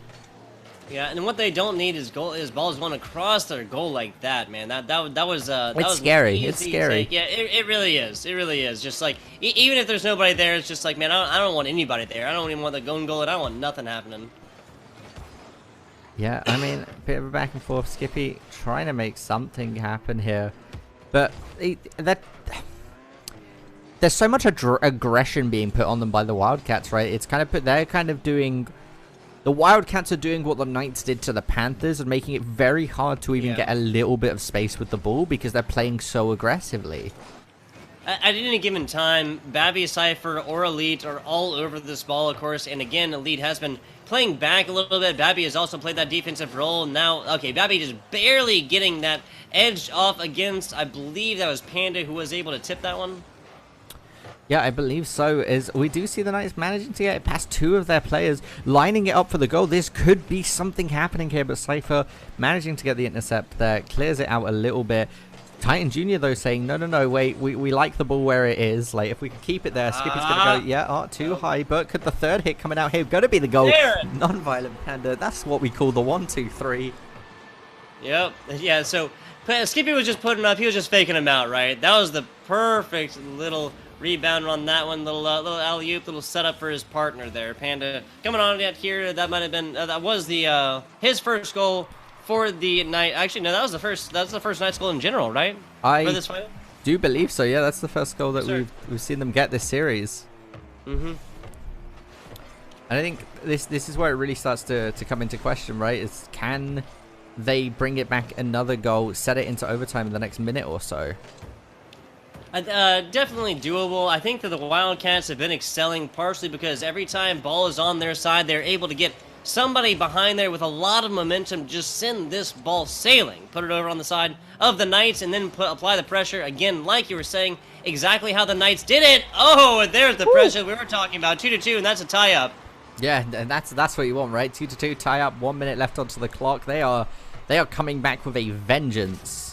Yeah, and what they don't need is balls going across their goal like that, man. That was it's scary. It's scary. Yeah, it really is. It really is. Just like even if there's nobody there, it's just like, man, I don't want anybody there. I don't even want the goal, and I don't want nothing happening. Yeah, I mean, a bit of a back and forth. Skippy trying to make something happen here, but there's so much aggression being put on them by the Wildcats, right? It's kind of they're kind of doing. The Wildcats are doing what the Knights did to the Panthers and making it very hard to even get a little bit of space with the ball because they're playing so aggressively. At any given time, Babby, Cypher, or Elite are all over this ball, of course, and again, Elite has been playing back a little bit. Babby has also played that defensive role. Now, okay, Babby just barely getting that edge off against, I believe that was Panda who was able to tip that one. Yeah, I believe so. We do see the Knights managing to get it past two of their players, lining it up for the goal. This could be something happening here, but Cypher managing to get the intercept there, clears it out a little bit. Titan Jr. though saying, no, wait, we like the ball where it is. Like, if we could keep it there, Skippy's going to go, too high, but could the third hit coming out here going to be the goal? Non-violent Panda, that's what we call the 1-2-3. Yep, yeah, so Skippy was just putting up, he was just faking him out, right? That was the perfect little rebound on that one, little alley-oop, little setup for his partner there. Panda coming on yet here, that might have been, that was the, his first goal for the night. Actually, no, that's the first Knights goal in general, right? For this final? Do believe so, yeah, that's the first goal that we've seen them get this series. Mm-hmm. And I think this is where it really starts to come into question, right? Is can they bring it back another goal, set it into overtime in the next minute or so? Definitely doable. I think that the Wildcats have been excelling partially because every time ball is on their side, they're able to get somebody behind there with a lot of momentum, just send this ball sailing, put it over on the side of the Knights, and then apply the pressure again, like you were saying, exactly how the Knights did it. Oh, there's the pressure we were talking about, 2-2, and that's a tie-up. Yeah, and that's what you want, right? 2-2 tie-up, 1 minute left onto the clock. They are coming back with a vengeance.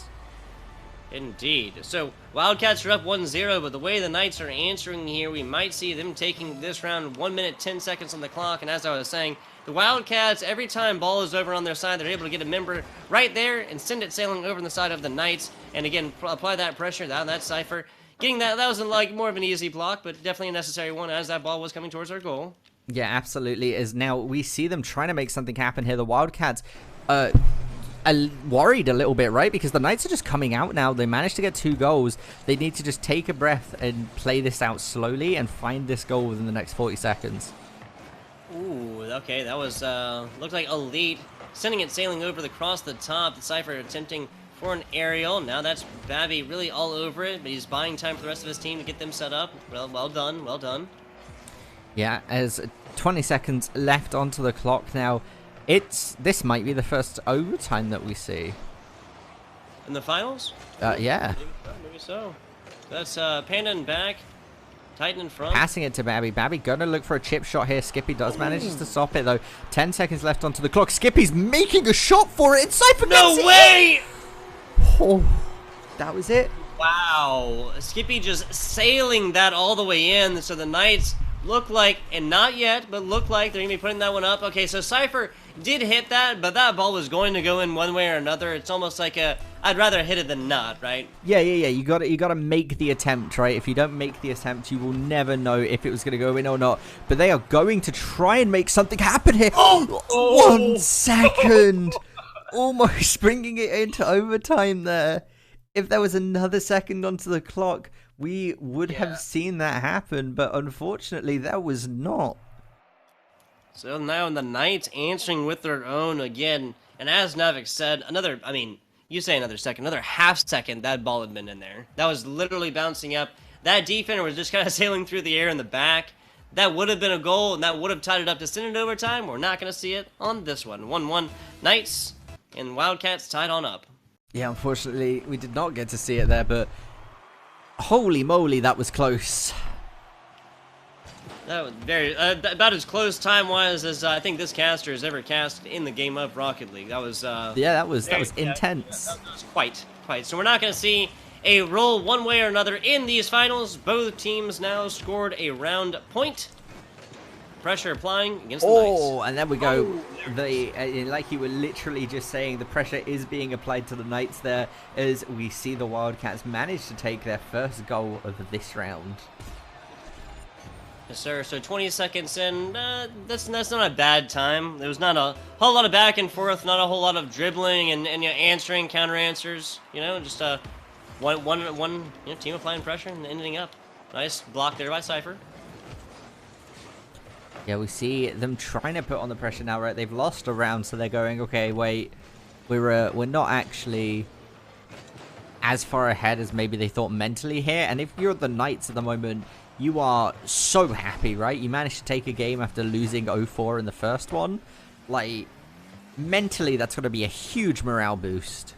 Indeed. So, Wildcats are up 1-0, but the way the Knights are answering here, we might see them taking this round 1 minute, 10 seconds on the clock. And as I was saying, the Wildcats, every time ball is over on their side, they're able to get a member right there and send it sailing over on the side of the Knights. And again, apply that pressure. That's Cypher. Getting that was like more of an easy block, but definitely a necessary one as that ball was coming towards our goal. Yeah, absolutely. As now we see them trying to make something happen here. The Wildcats, worried a little bit, right? Because the Knights are just coming out now. They managed to get 2 goals. They need to just take a breath and play this out slowly and find this goal within the next 40 seconds. Ooh, okay, that was, looked like Elite sending it sailing over across the top. The Cypher attempting for an aerial. Now that's Babby really all over it, but he's buying time for the rest of his team to get them set up. Well done, well done. Yeah, as 20 seconds left onto the clock now. This might be the first overtime that we see. In the finals? Yeah. Maybe so. That's Panda in back. Titan in front. Passing it to Babby. Babby gonna look for a chip shot here. Skippy does manage to stop it though. 10 seconds left onto the clock. Skippy's making a shot for it. And Cypher no way! Oh, that was it. Wow. Skippy just sailing that all the way in. So the Knights look like, and not yet, but look like they're going to be putting that one up. Okay, so Cypher did hit that, but that ball was going to go in one way or another. It's almost like I'd rather hit it than not, right? Yeah. You got to make the attempt, right? If you don't make the attempt, you will never know if it was going to go in or not. But they are going to try and make something happen here. Oh! 1 second. Almost bringing it into overtime there. If there was another second onto the clock, we would have seen that happen, but unfortunately, that was not. So now the Knights answering with their own again, and as Navik said, you say another second, another half second, that ball had been in there. That was literally bouncing up. That defender was just kind of sailing through the air in the back. That would have been a goal, and that would have tied it up to send it overtime. We're not going to see it on this one. 1-1 Knights and Wildcats tied on up. Yeah, unfortunately, we did not get to see it there, but holy moly, that was close. That was very about as close time-wise as I think this caster has ever cast in the game of Rocket League. That was yeah, that was intense. That was quite. So we're not going to see a roll one way or another in these finals. Both teams now scored a round point. Pressure applying against the Knights. Oh, and there we go. Like you were literally just saying, the pressure is being applied to the Knights there as we see the Wildcats manage to take their first goal of this round. Yes, sir. So 20 seconds in, that's not a bad time. There was not a whole lot of back and forth, not a whole lot of dribbling and you know, answering counter answers. You know, just one team applying pressure and ending up. Nice block there by Cypher. Yeah, we see them trying to put on the pressure now, right? They've lost a round, so they're going, okay, wait, we're not actually as far ahead as maybe they thought mentally here. And if you're the Knights at the moment, you are so happy, right? You managed to take a game after losing 0-4 in the first one. Like, mentally, that's going to be a huge morale boost.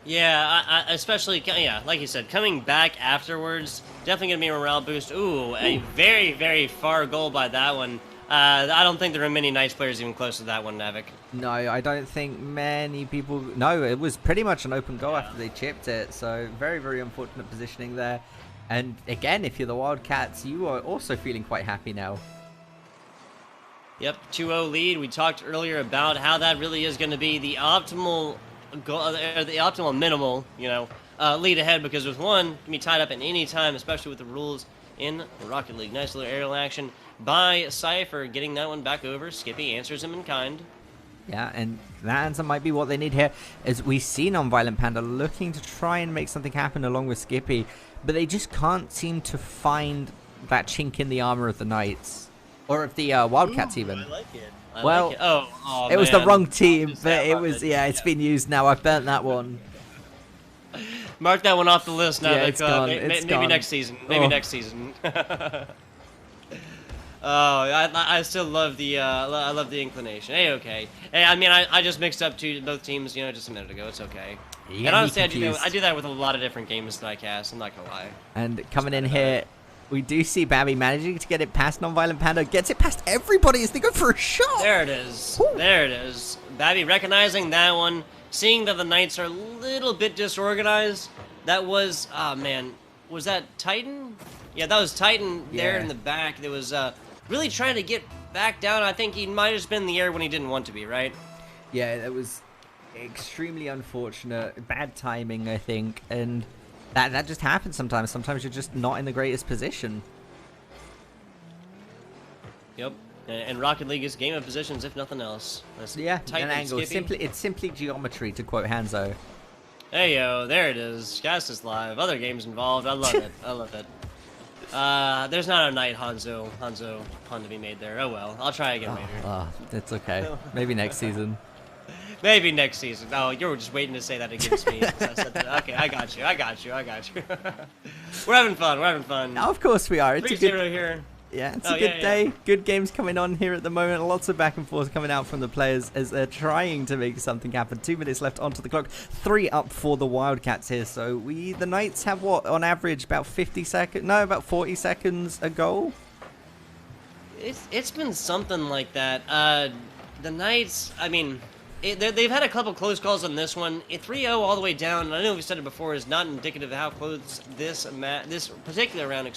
Yeah, especially, yeah, like you said, coming back afterwards, definitely going to be a morale boost. Ooh, a very, very far goal by that one. I don't think there are many Knights players even close to that one, Navik. No, I don't think many people... No, it was pretty much an open goal after they chipped it, so very, very unfortunate positioning there. And again, if you're the Wildcats, you are also feeling quite happy now. Yep, 2-0 lead. We talked earlier about how that really is going to be the optimal goal, the optimal minimal, you know, lead ahead, because with one can be tied up at any time, especially with the rules in Rocket League. Nice little aerial action by Cypher, getting that one back over. Skippy answers him in kind. Yeah, and that answer might be what they need here, as we see Non-Violent Panda looking to try and make something happen along with Skippy, but they just can't seem to find that chink in the armor of the Knights, or of the Wildcats. Ooh, even. I like it. Well, like it. Oh, it was man. the wrong team, but it was, yeah, it's been used now. I've burnt that one. Mark that one off the list now. Yeah, it's gone. Maybe gone. Next season. Maybe next season. Oh, I still love the I love the inclination. Hey, okay. Hey, I mean, I just mixed up both teams, you know, just a minute ago. It's okay. And honestly, I do that with a lot of different games that I cast. I'm not gonna lie. And coming in here, we do see Babby managing to get it past Non-Violent Panda. Gets it past everybody as they go for a shot. There it is. Ooh. There it is. Babby recognizing that one, seeing that the Knights are a little bit disorganized. That was, oh man, was that Titan? Yeah, that was Titan there in the back. There was really trying to get back down. I think he might have just been in the air when he didn't want to be, right? Yeah, that was extremely unfortunate. Bad timing, I think. And that just happens sometimes. Sometimes you're just not in the greatest position. Yep. And Rocket League is game of positions, if nothing else. Yeah, an angle. It's simply geometry, to quote Hanzo. Hey, yo, there it is. Cast is live. Other games involved. I love it. I love it. There's not a Knight Hanzo pun to be made there. Oh well, I'll try again later. Oh, it's okay. Maybe next season. Maybe next season. Oh, you were just waiting to say that against me. I said that. Okay, I got you. We're having fun. No, of course we are. It's 3-0 here. Yeah, it's a good day. Good games coming on here at the moment. Lots of back and forth coming out from the players as they're trying to make something happen. 2 minutes left onto the clock. 3 up for the Wildcats here. So the Knights have what, on average, about 50 seconds? No, about 40 seconds a goal? It's been something like that. The Knights, I mean, they've had a couple close calls on this one. 3-0 all the way down, and I know we've said it before, is not indicative of how close this particular round,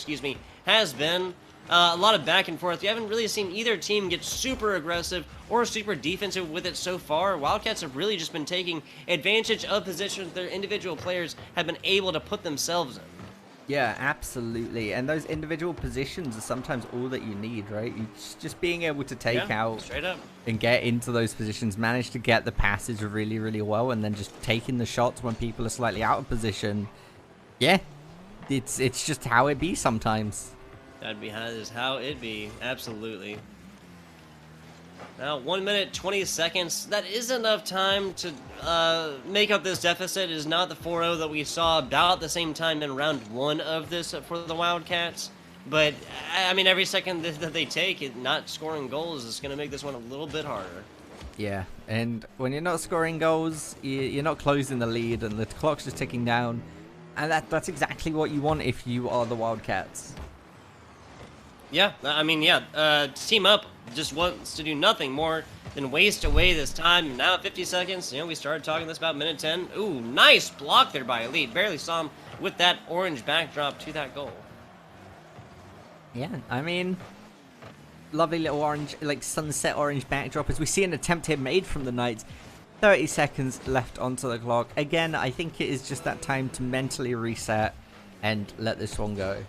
has been. A lot of back and forth. You haven't really seen either team get super aggressive or super defensive with it so far. Wildcats have really just been taking advantage of positions their individual players have been able to put themselves in. Yeah, absolutely. And those individual positions are sometimes all that you need, right? Just being able to take out straight up and get into those positions, manage to get the passes really, really well, and then just taking the shots when people are slightly out of position. Yeah, it's just how it be sometimes. That is how it be. Absolutely. Now, 1 minute, 20 seconds. That is enough time to make up this deficit. It is not the 4-0 that we saw about the same time in round 1 of this for the Wildcats. But, I mean, every second that they take, not scoring goals is going to make this one a little bit harder. Yeah, and when you're not scoring goals, you're not closing the lead, and the clock's just ticking down. And that's exactly what you want if you are the Wildcats. Yeah, I mean, yeah, Team Up just wants to do nothing more than waste away this time. Now at 50 seconds, we started talking this about minute 10. Ooh, nice block there by Elite. Barely saw him with that orange backdrop to that goal. Yeah, I mean, lovely little orange, like sunset orange backdrop as we see an attempt here made from the Knights. 30 seconds left onto the clock. Again, I think it is just that time to mentally reset and let this one go.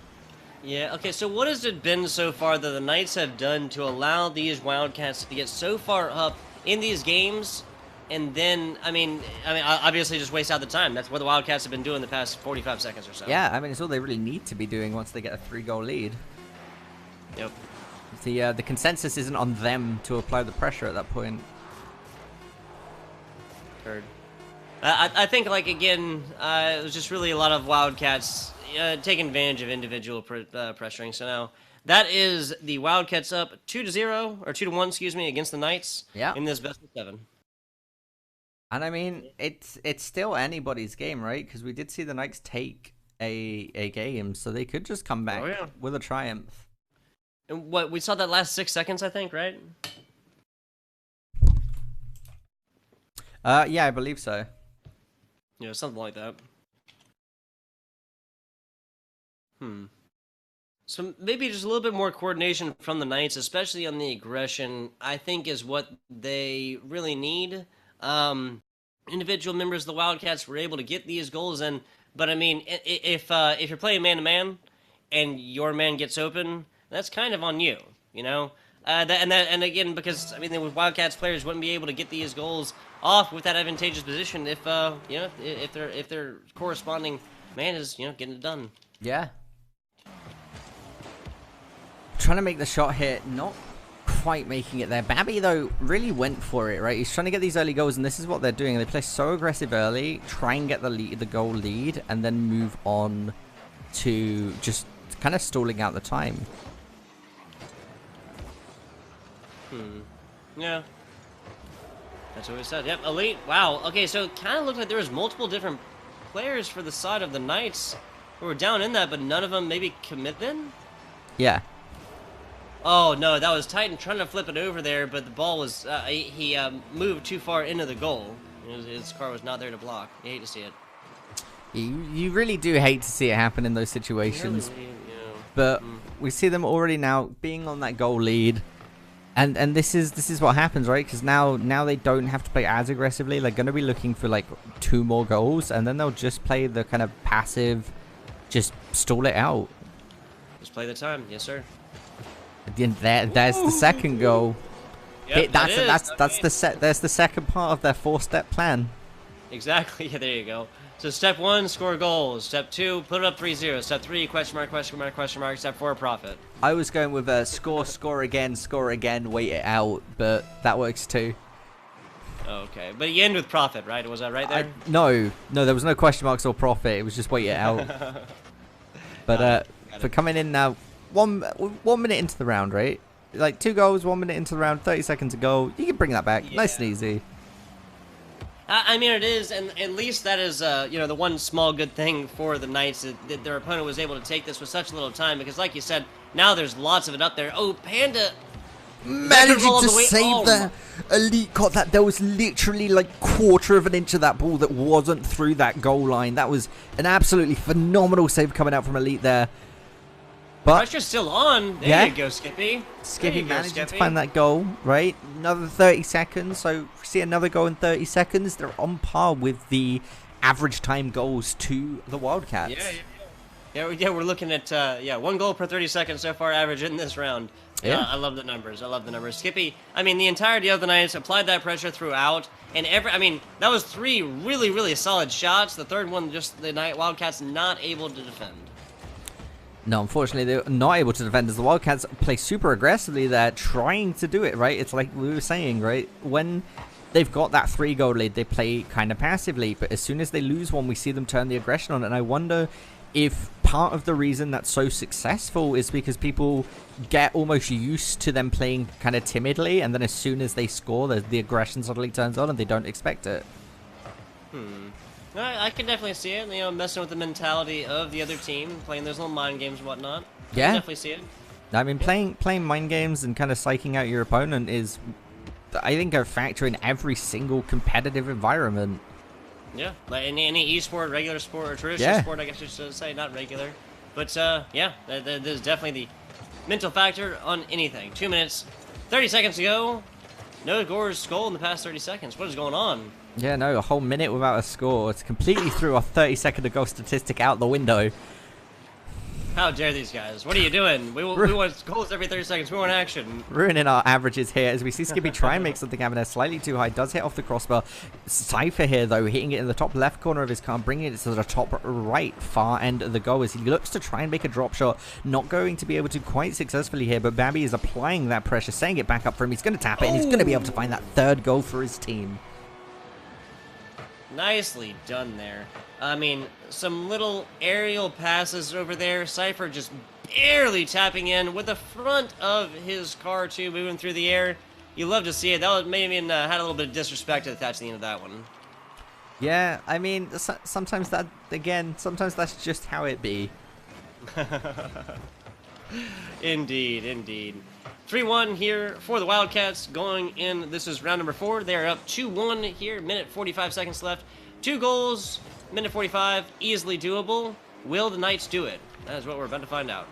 Yeah, okay, so what has it been so far that the Knights have done to allow these Wildcats to get so far up in these games, and then, I mean, obviously just waste out the time. That's what the Wildcats have been doing the past 45 seconds or so. Yeah, I mean, it's all they really need to be doing once they get a 3-goal lead. Yep. The consensus isn't on them to apply the pressure at that point. Heard. I think, like, again, it was just really a lot of Wildcats taking advantage of individual pressuring. So now that is the Wildcats up 2-0 or 2-1, excuse me, against the Knights. Yeah. In this best of 7. And I mean, it's still anybody's game, right? Because we did see the Knights take a game, so they could just come back with a triumph. And what we saw that last 6 seconds, I think, right? Yeah, I believe so. Yeah, something like that. So maybe just a little bit more coordination from the Knights, especially on the aggression, I think is what they really need. Individual members of the Wildcats were able to get these goals in, but I mean, if you're playing man-to-man and your man gets open, that's kind of on you, you know? And again, because I mean, the Wildcats players wouldn't be able to get these goals off with that advantageous position if if their corresponding man is getting it done. Yeah. Trying to make the shot here, not quite making it there. Babby though really went for it, right? He's trying to get these early goals, and this is what they're doing. They play so aggressive early, try and get the goal lead, and then move on to just kind of stalling out the time. Yeah. That's what we said. Yep, Elite. Wow. Okay, so it kind of looked like there was multiple different players for the side of the Knights who were down in that, but none of them maybe commit then? Yeah. Oh, no, that was Titan trying to flip it over there, but the ball was, he moved too far into the goal. His car was not there to block. You hate to see it. You really do hate to see it happen in those situations. Really, yeah. But we see them already now being on that goal lead. And this is what happens, right? Because now they don't have to play as aggressively. They're going to be looking for like 2 more goals, and then they'll just play the kind of passive, just stall it out. Just play the time, yes sir. There's the second goal. Yep, that's the second part of their 4-step plan. Exactly. Yeah, there you go. So step 1, score goals. Step 2, put it up 3-0. Step 3, question mark, question mark, question mark. Step 4, profit. I was going with a score again, wait it out, but that works too. Okay, but you end with profit, right? Was that right there? No, there was no question marks or profit. It was just wait it out. But for coming in now, 1 minute into the round, right? Like 2 goals, 1 minute into the round, 30 seconds to go. You can bring that back, nice and easy. I mean, it is, and at least that is, the one small good thing for the Knights, that their opponent was able to take this with such little time, because like you said, now there's lots of it up there. Oh, Panda managing to save that. Elite got that. There was literally like 1/4 of an inch of that ball that wasn't through that goal line. That was an absolutely phenomenal save coming out from Elite there. But pressure's still on. There you go, Skippy. Skippy managed to find that goal, right? Another 30 seconds. So see another goal in 30 seconds. They're on par with the average time goals to the Wildcats. Yeah, we're looking at 1 goal per 30 seconds so far average in this round. Yeah. I love the numbers. Skippy, I mean, the entirety of the Knights applied that pressure throughout, and that was 3 really, really solid shots. The third one, just the Wildcats not able to defend. No, unfortunately, they're not able to defend as the Wildcats play super aggressively. They're trying to do it, right? It's like we were saying, right? When they've got that 3-goal lead, they play kind of passively. But as soon as they lose one, we see them turn the aggression on. And I wonder if part of the reason that's so successful is because people get almost used to them playing kind of timidly. And then as soon as they score, the aggression suddenly turns on and they don't expect it. I can definitely see it, messing with the mentality of the other team, playing those little mind games and whatnot. Yeah. I can definitely see it. I mean, playing mind games and kind of psyching out your opponent is, I think, a factor in every single competitive environment. Yeah, like any esport, regular sport, or traditional sport, I guess you should say, not regular. But yeah, there's definitely the mental factor on anything. 2 minutes, 30 seconds to go. No Gore's goal in the past 30 seconds. What is going on? Yeah, no, a whole minute without a score. It's completely threw our 30-second ago statistic out the window. How dare these guys? What are you doing? We want goals every 30 seconds. We want action. Ruining our averages here as we see Skippy try and make something happen there. Slightly too high. Does hit off the crossbar. Cypher here, though, hitting it in the top left corner of his car, bringing it to the top right far end of the goal as he looks to try and make a drop shot. Not going to be able to quite successfully here, but Babby is applying that pressure, setting it back up for him. He's going to tap it, and he's going to be able to find that third goal for his team. Nicely done there. I mean, some little aerial passes over there. Cypher just barely tapping in with the front of his car, too, moving through the air. You love to see it. That was maybe had a little bit of disrespect attached to the end of that one. Yeah, I mean, sometimes that, again, sometimes that's just how it be. Indeed, indeed. 3-1 here for the Wildcats going in. This is round number 4. They are up 2-1 here. Minute 45 seconds left. 2 goals. Minute 45, easily doable. Will the Knights do it? That is what we're about to find out.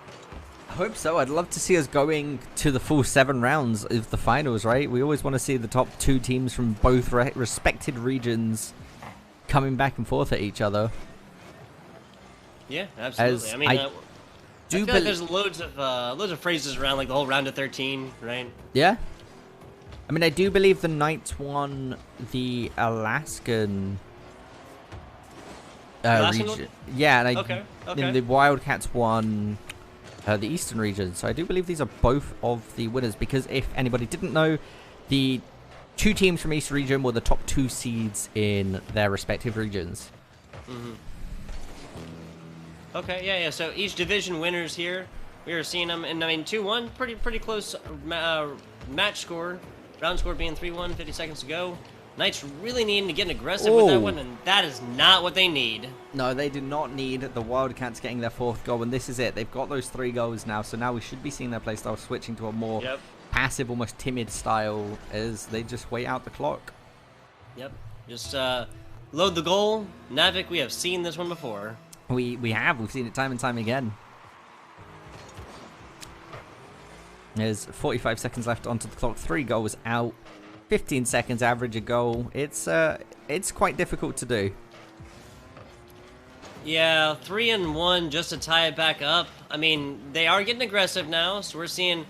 I hope so. I'd love to see us going to the full 7 rounds of the finals, right? We always want to see the top 2 teams from both respected regions coming back and forth at each other. Yeah, absolutely. I mean, I feel like there's loads of phrases around, like the whole round of 13, right? Yeah. I mean, I do believe the Knights won the Alaskan... region. Yeah, and okay. And the Wildcats won the Eastern region, so I do believe these are both of the winners, because if anybody didn't know, the 2 teams from East region were the top 2 seeds in their respective regions. Mm-hmm. Okay, yeah, so each division winners here, we are seeing them, and I mean, 2-1, pretty close match score, round score being 3-1, 50 seconds to go. Knights really needing to get aggressive with that one, and that is not what they need. No, they do not need the Wildcats getting their 4th goal, and this is it. They've got those 3 goals now, so now we should be seeing their playstyle switching to a more passive, almost timid style as they just wait out the clock. Yep, just load the goal. Navik, we have seen this one before. We've seen it time and time again. There's 45 seconds left onto the clock, 3 goals out. 15 seconds average a goal. It's quite difficult to do. Yeah, 3-1 just to tie it back up. I mean, they are getting aggressive now, so we're seeing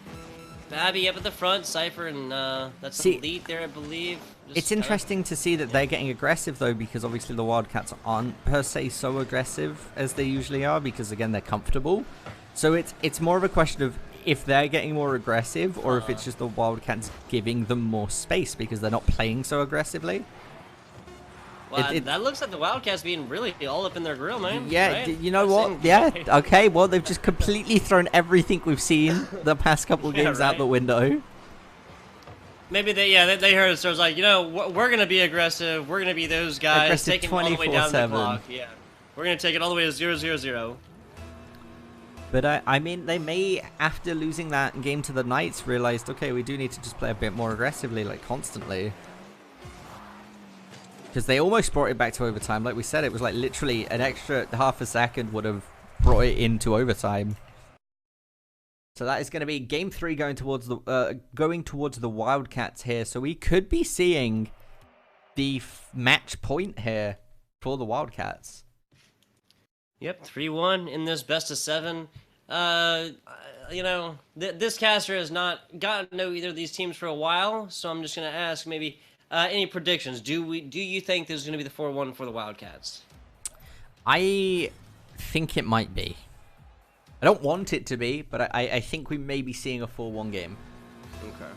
Babby up at the front, Cypher, and that's Elite there, I believe. It's interesting to see that they're getting aggressive, though, because obviously the Wildcats aren't per se so aggressive as they usually are, because again they're comfortable. So it's more of a question of if they're getting more aggressive, or if it's just the Wildcats giving them more space because they're not playing so aggressively. Well, that looks like the Wildcats being really all up in their grill, man. Yeah, right? You know what? Yeah, okay, well, they've just completely thrown everything we've seen the past couple of games out the window. Maybe they heard it, so it's like, you know, we're going to be aggressive. We're going to be those guys taking it all the way down the clock. Yeah, we're going to take it all the way to 0-0-0. But I mean, they may, after losing that game to the Knights, realized, okay, we do need to just play a bit more aggressively, like constantly. Because they almost brought it back to overtime. Like we said, it was like literally an extra half a second would have brought it into overtime. So that is going to be game 3 going towards the Wildcats here. So we could be seeing the match point here for the Wildcats. Yep, 3-1 in this best of 7. You know, this caster has not gotten to know either of these teams for a while, so I'm just going to ask maybe any predictions. Do you think this is going to be the 4-1 for the Wildcats? I think it might be. I don't want it to be, but I think we may be seeing a 4-1 game. Okay.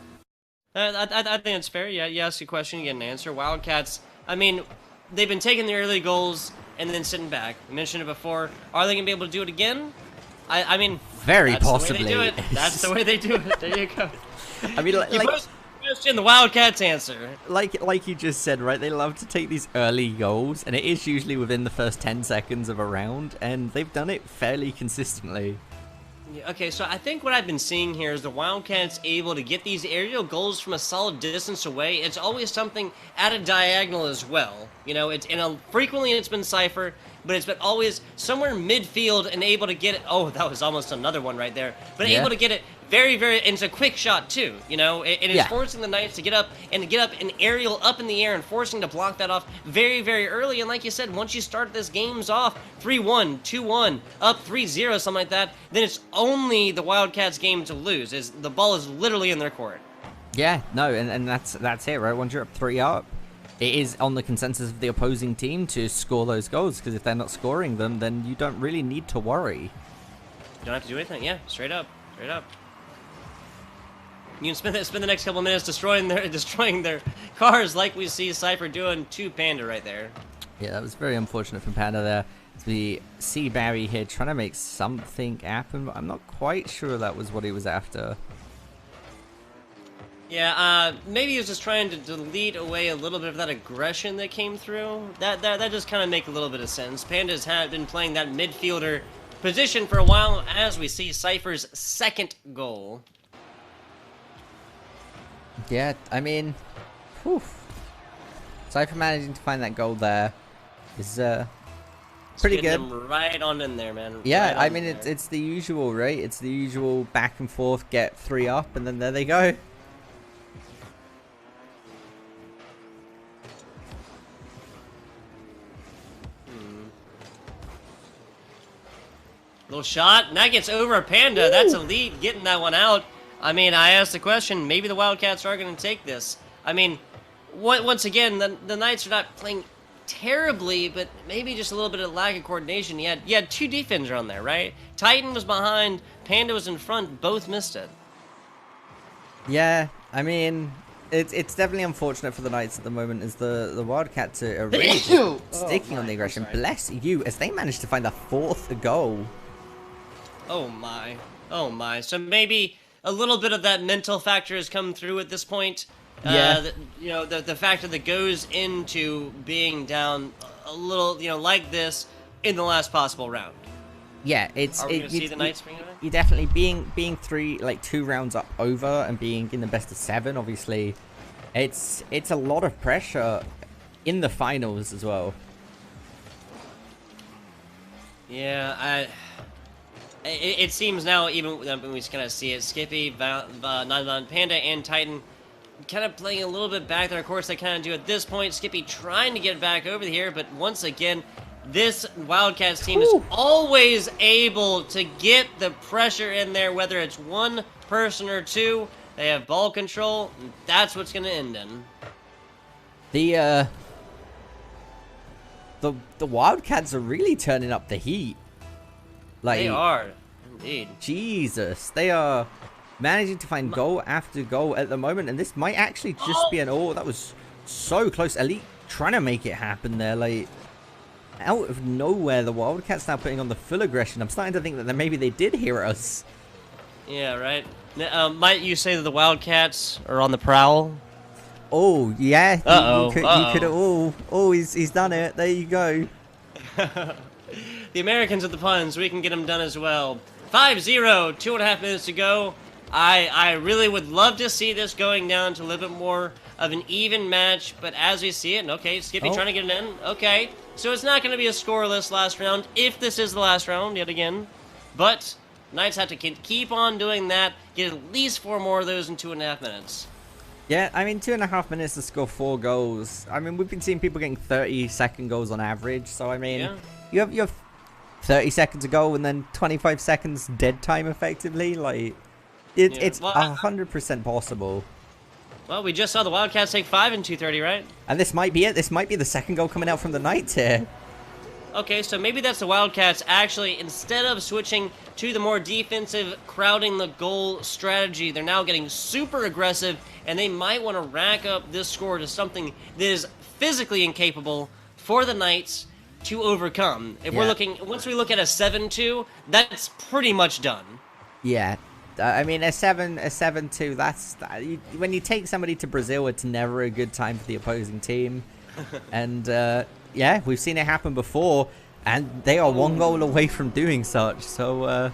I think it's fair. Yeah, you ask a question, you get an answer. Wildcats, I mean, they've been taking the early goals and then sitting back. I mentioned it before. Are they going to be able to do it again? I mean, very possibly. That's the way they do it. There you go. I mean, like question, the Wildcats answer. Like you just said, right? They love to take these early goals, and it is usually within the first 10 seconds of a round, and they've done it fairly consistently. Yeah, okay, so I think what I've been seeing here is the Wildcats able to get these aerial goals from a solid distance away. It's always something at a diagonal as well. You know, frequently it's been Cypher, but it's been always somewhere midfield and able to get it. Oh, that was almost another one right there. But able to get it very, very, and it's a quick shot too, you know? It is forcing the Knights to get up and an aerial up in the air and forcing to block that off very, very early. And like you said, once you start this game's off 3-1, 2-1, up 3-0, something like that, then it's only the Wildcats' game to lose. The ball is literally in their court. Yeah, no, and that's it, right? Once you're up 3-up, it is on the consensus of the opposing team to score those goals, because if they're not scoring them, then you don't really need to worry. You don't have to do anything, yeah, straight up. You can spend the next couple of minutes destroying their cars like we see Cypher doing to Panda right there. Yeah, that was very unfortunate for Panda there. The C Barry here trying to make something happen, but I'm not quite sure that was what he was after. Yeah, maybe he was just trying to delete away a little bit of that aggression that came through. That just kind of make a little bit of sense. Panda's had been playing that midfielder position for a while, as we see Cypher's second goal. Yeah, I mean, whew. Cypher managing to find that goal there is pretty good. Them right on in there, man. Yeah, right I mean it's the usual, right? It's the usual back and forth, get 3 up, and then there they go. Little shot, and that gets over Panda. Ooh. That's a lead, getting that one out. I mean, I asked the question, maybe the Wildcats are going to take this. I mean, once again, the Knights are not playing terribly, but maybe just a little bit of lack of coordination. You had 2 defenders on there, right? Titan was behind, Panda was in front, both missed it. Yeah, I mean, it's definitely unfortunate for the Knights at the moment, as the Wildcats are really sticking on the aggression. Bless you, as they managed to find the 4th goal. Oh my. So maybe a little bit of that mental factor has come through at this point. Yeah. You know, the factor that goes into being down a little, you know, like this in the last possible round. Yeah, it's. Are we gonna see the Knights bring it in? You definitely being 2 rounds up over and being in the best of 7. Obviously, it's a lot of pressure in the finals as well. Yeah, It seems now, even when we just kind of see it, Skippy, Panda, and Titan kind of playing a little bit back there. Of course, they kind of do at this point. Skippy trying to get back over here, but once again, this Wildcats team is always able to get the pressure in there, whether it's 1 person or 2. They have ball control, and that's what's going to end in. The Wildcats are really turning up the heat. Like, they are, indeed. Jesus, they are managing to find goal after goal at the moment, and this might actually just be an that was so close. Elite trying to make it happen there, like, out of nowhere. The Wildcats now putting on the full aggression. I'm starting to think that maybe they did hear us. Yeah, right. Might you say that the Wildcats are on the prowl? Oh, yeah. Uh-oh. You could oh, he's done it. There you go. The Americans at the puns, we can get them done as well. 5-0, 2.5 minutes to go. I really would love to see this going down to a little bit more of an even match, but as we see it, and okay, Skippy trying to get it in. Okay, so it's not going to be a scoreless last round, if this is the last round yet again. But Knights have to keep on doing that, get at least 4 more of those in 2.5 minutes. Yeah, I mean, 2.5 minutes to score 4 goals. I mean, we've been seeing people getting 30-second goals on average, so I mean, you have 30 seconds to go and then 25 seconds dead time effectively. Like, it's 100% possible. Well, we just saw the Wildcats take 5 in 2:30, right? And this might be it. This might be the second goal coming out from the Knights here. Okay, so maybe that's the Wildcats actually, instead of switching to the more defensive, crowding the goal strategy, they're now getting super aggressive, and they might want to rack up this score to something that is physically incapable for the Knights to overcome. If we're looking, once we look at a 7-2, that's pretty much done. Yeah, I mean, a 7-2, that's when you take somebody to Brazil, it's never a good time for the opposing team. And yeah, we've seen it happen before, and they are 1 goal away from doing such. So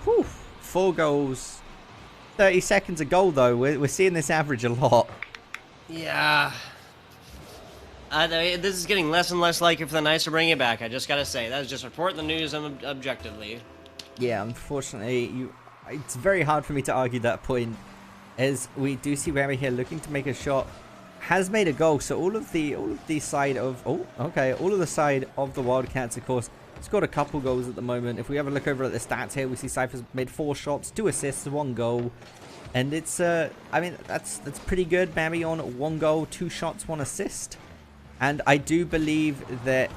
Whew, 4 goals, 30 seconds a goal though. We're seeing this average a lot. Yeah. This is getting less and less likely for the Knights to bring it back. I just gotta say, that's just reporting the news objectively. Yeah, unfortunately, it's very hard for me to argue that point, as we do see Webber here looking to make a shot, has made a goal. So all of the side of the side of the Wildcats, of course, scored a couple goals at the moment. If we have a look over at the stats here, we see Cypher's made 4 shots, 2 assists, 1 goal. And it's, I mean, that's pretty good. Babby on 1 goal, 2 shots, 1 assist. And I do believe that,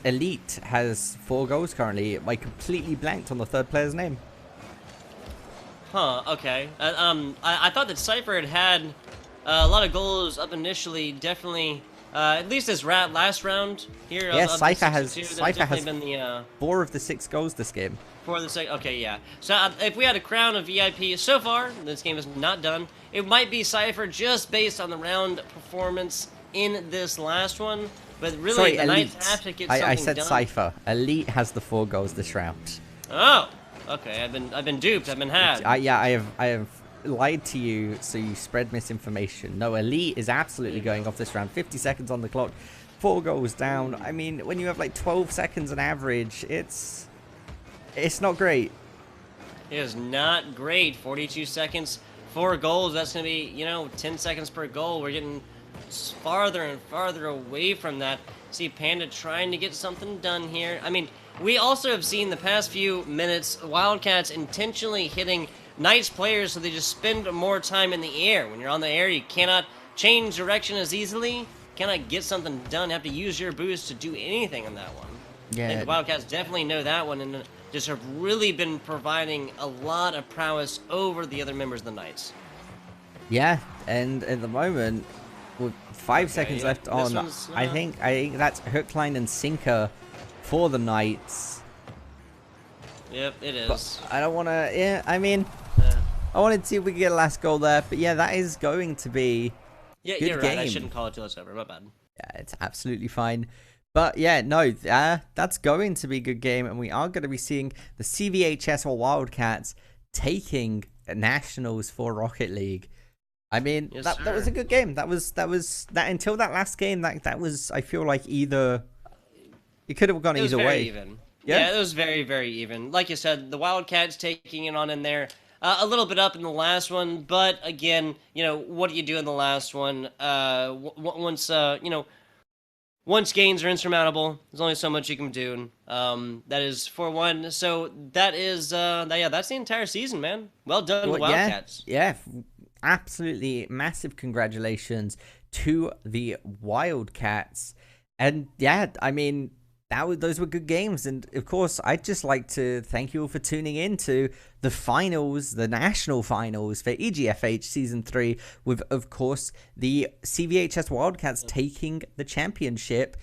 Elite has 4 goals currently. I completely blanked on the 3rd player's name. Huh, okay. I thought that Cypher had a lot of goals up initially, definitely. At least this last round here. Yeah, Cypher has been the, 4 of the 6 goals this game. Okay, yeah. So if we had a crown of VIP so far, this game is not done. It might be Cypher just based on the round performance in this last one. But really, sorry, the Elite. Knights have to get something done. I said Cypher. Elite has the 4 goals this round. Oh, okay. I've been duped. I've been had. Yeah, I have lied to you, so you spread misinformation. No, Elite is absolutely going off this round. 50 seconds on the clock, 4 goals down. I mean, when you have like 12 seconds on average, it's not great. It is not great. 42 seconds, 4 goals. That's going to be, 10 seconds per goal. We're getting farther and farther away from that. See Panda trying to get something done here. I mean, we also have seen the past few minutes Wildcats intentionally hitting Knights players so they just spend more time in the air. When you're on the air, you cannot change direction as easily, cannot get something done, have to use your boost to do anything on that one. Yeah. I think the Wildcats definitely know that one and just have really been providing a lot of prowess over the other members of the Knights. Yeah, and at the moment, with 5 seconds left on, I think that's hook, line, and sinker for the Knights. Yep, it is. But I don't want to. Yeah, I mean, I wanted to see if we could get a last goal there, but yeah, that is going to be. Yeah, good you're game. right. I shouldn't call it till it's over. My bad. Yeah, it's absolutely fine. But yeah, no, that's going to be a good game, and we are going to be seeing the CVHS or Wildcats taking nationals for Rocket League. I mean, yes, that was a good game. That was until that last game. That was, I feel like, either it could have gone either way. Even. Yeah, it was very, very even. Like you said, the Wildcats taking it on in there. A little bit up in the last one, but again, what do you do in the last one? Once gains are insurmountable, there's only so much you can do. That is 4-1. So that is, that's the entire season, man. Well done, the Wildcats. Yeah, absolutely massive congratulations to the Wildcats. And yeah, I mean, those were good games, and of course I'd just like to thank you all for tuning in to the finals, the national finals for EGFH Season 3, with of course the CVHS Wildcats taking the championship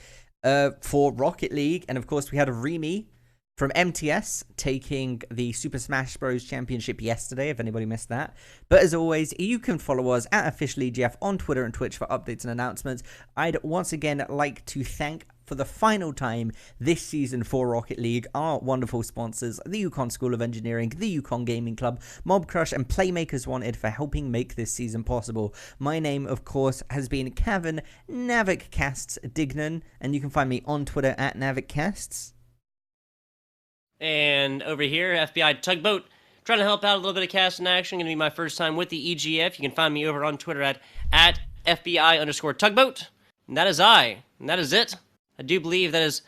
for Rocket League, and of course we had a Remy from MTS taking the Super Smash Bros. Championship yesterday, if anybody missed that. But as always, you can follow us at OfficialEGF on Twitter and Twitch for updates and announcements. I'd once again like to thank, for the final time this season for Rocket League, our wonderful sponsors, the Yukon School of Engineering, the Yukon Gaming Club, Mob Crush, and Playmakers Wanted for helping make this season possible. My name, of course, has been Kevin Navikcasts Dignan, and you can find me on Twitter at NavikCasts. And over here, FBI Tugboat, trying to help out a little bit of cast in action. Going to be my first time with the EGF. You can find me over on Twitter at FBI_Tugboat. And that is I. And that is it. I do believe that has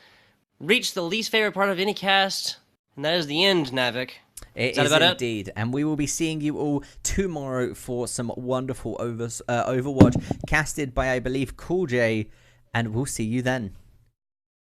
reached the least favorite part of any cast, and that is the end, Navik. It is indeed, and we will be seeing you all tomorrow for some wonderful Overwatch casted by, I believe, Cool J, and we'll see you then.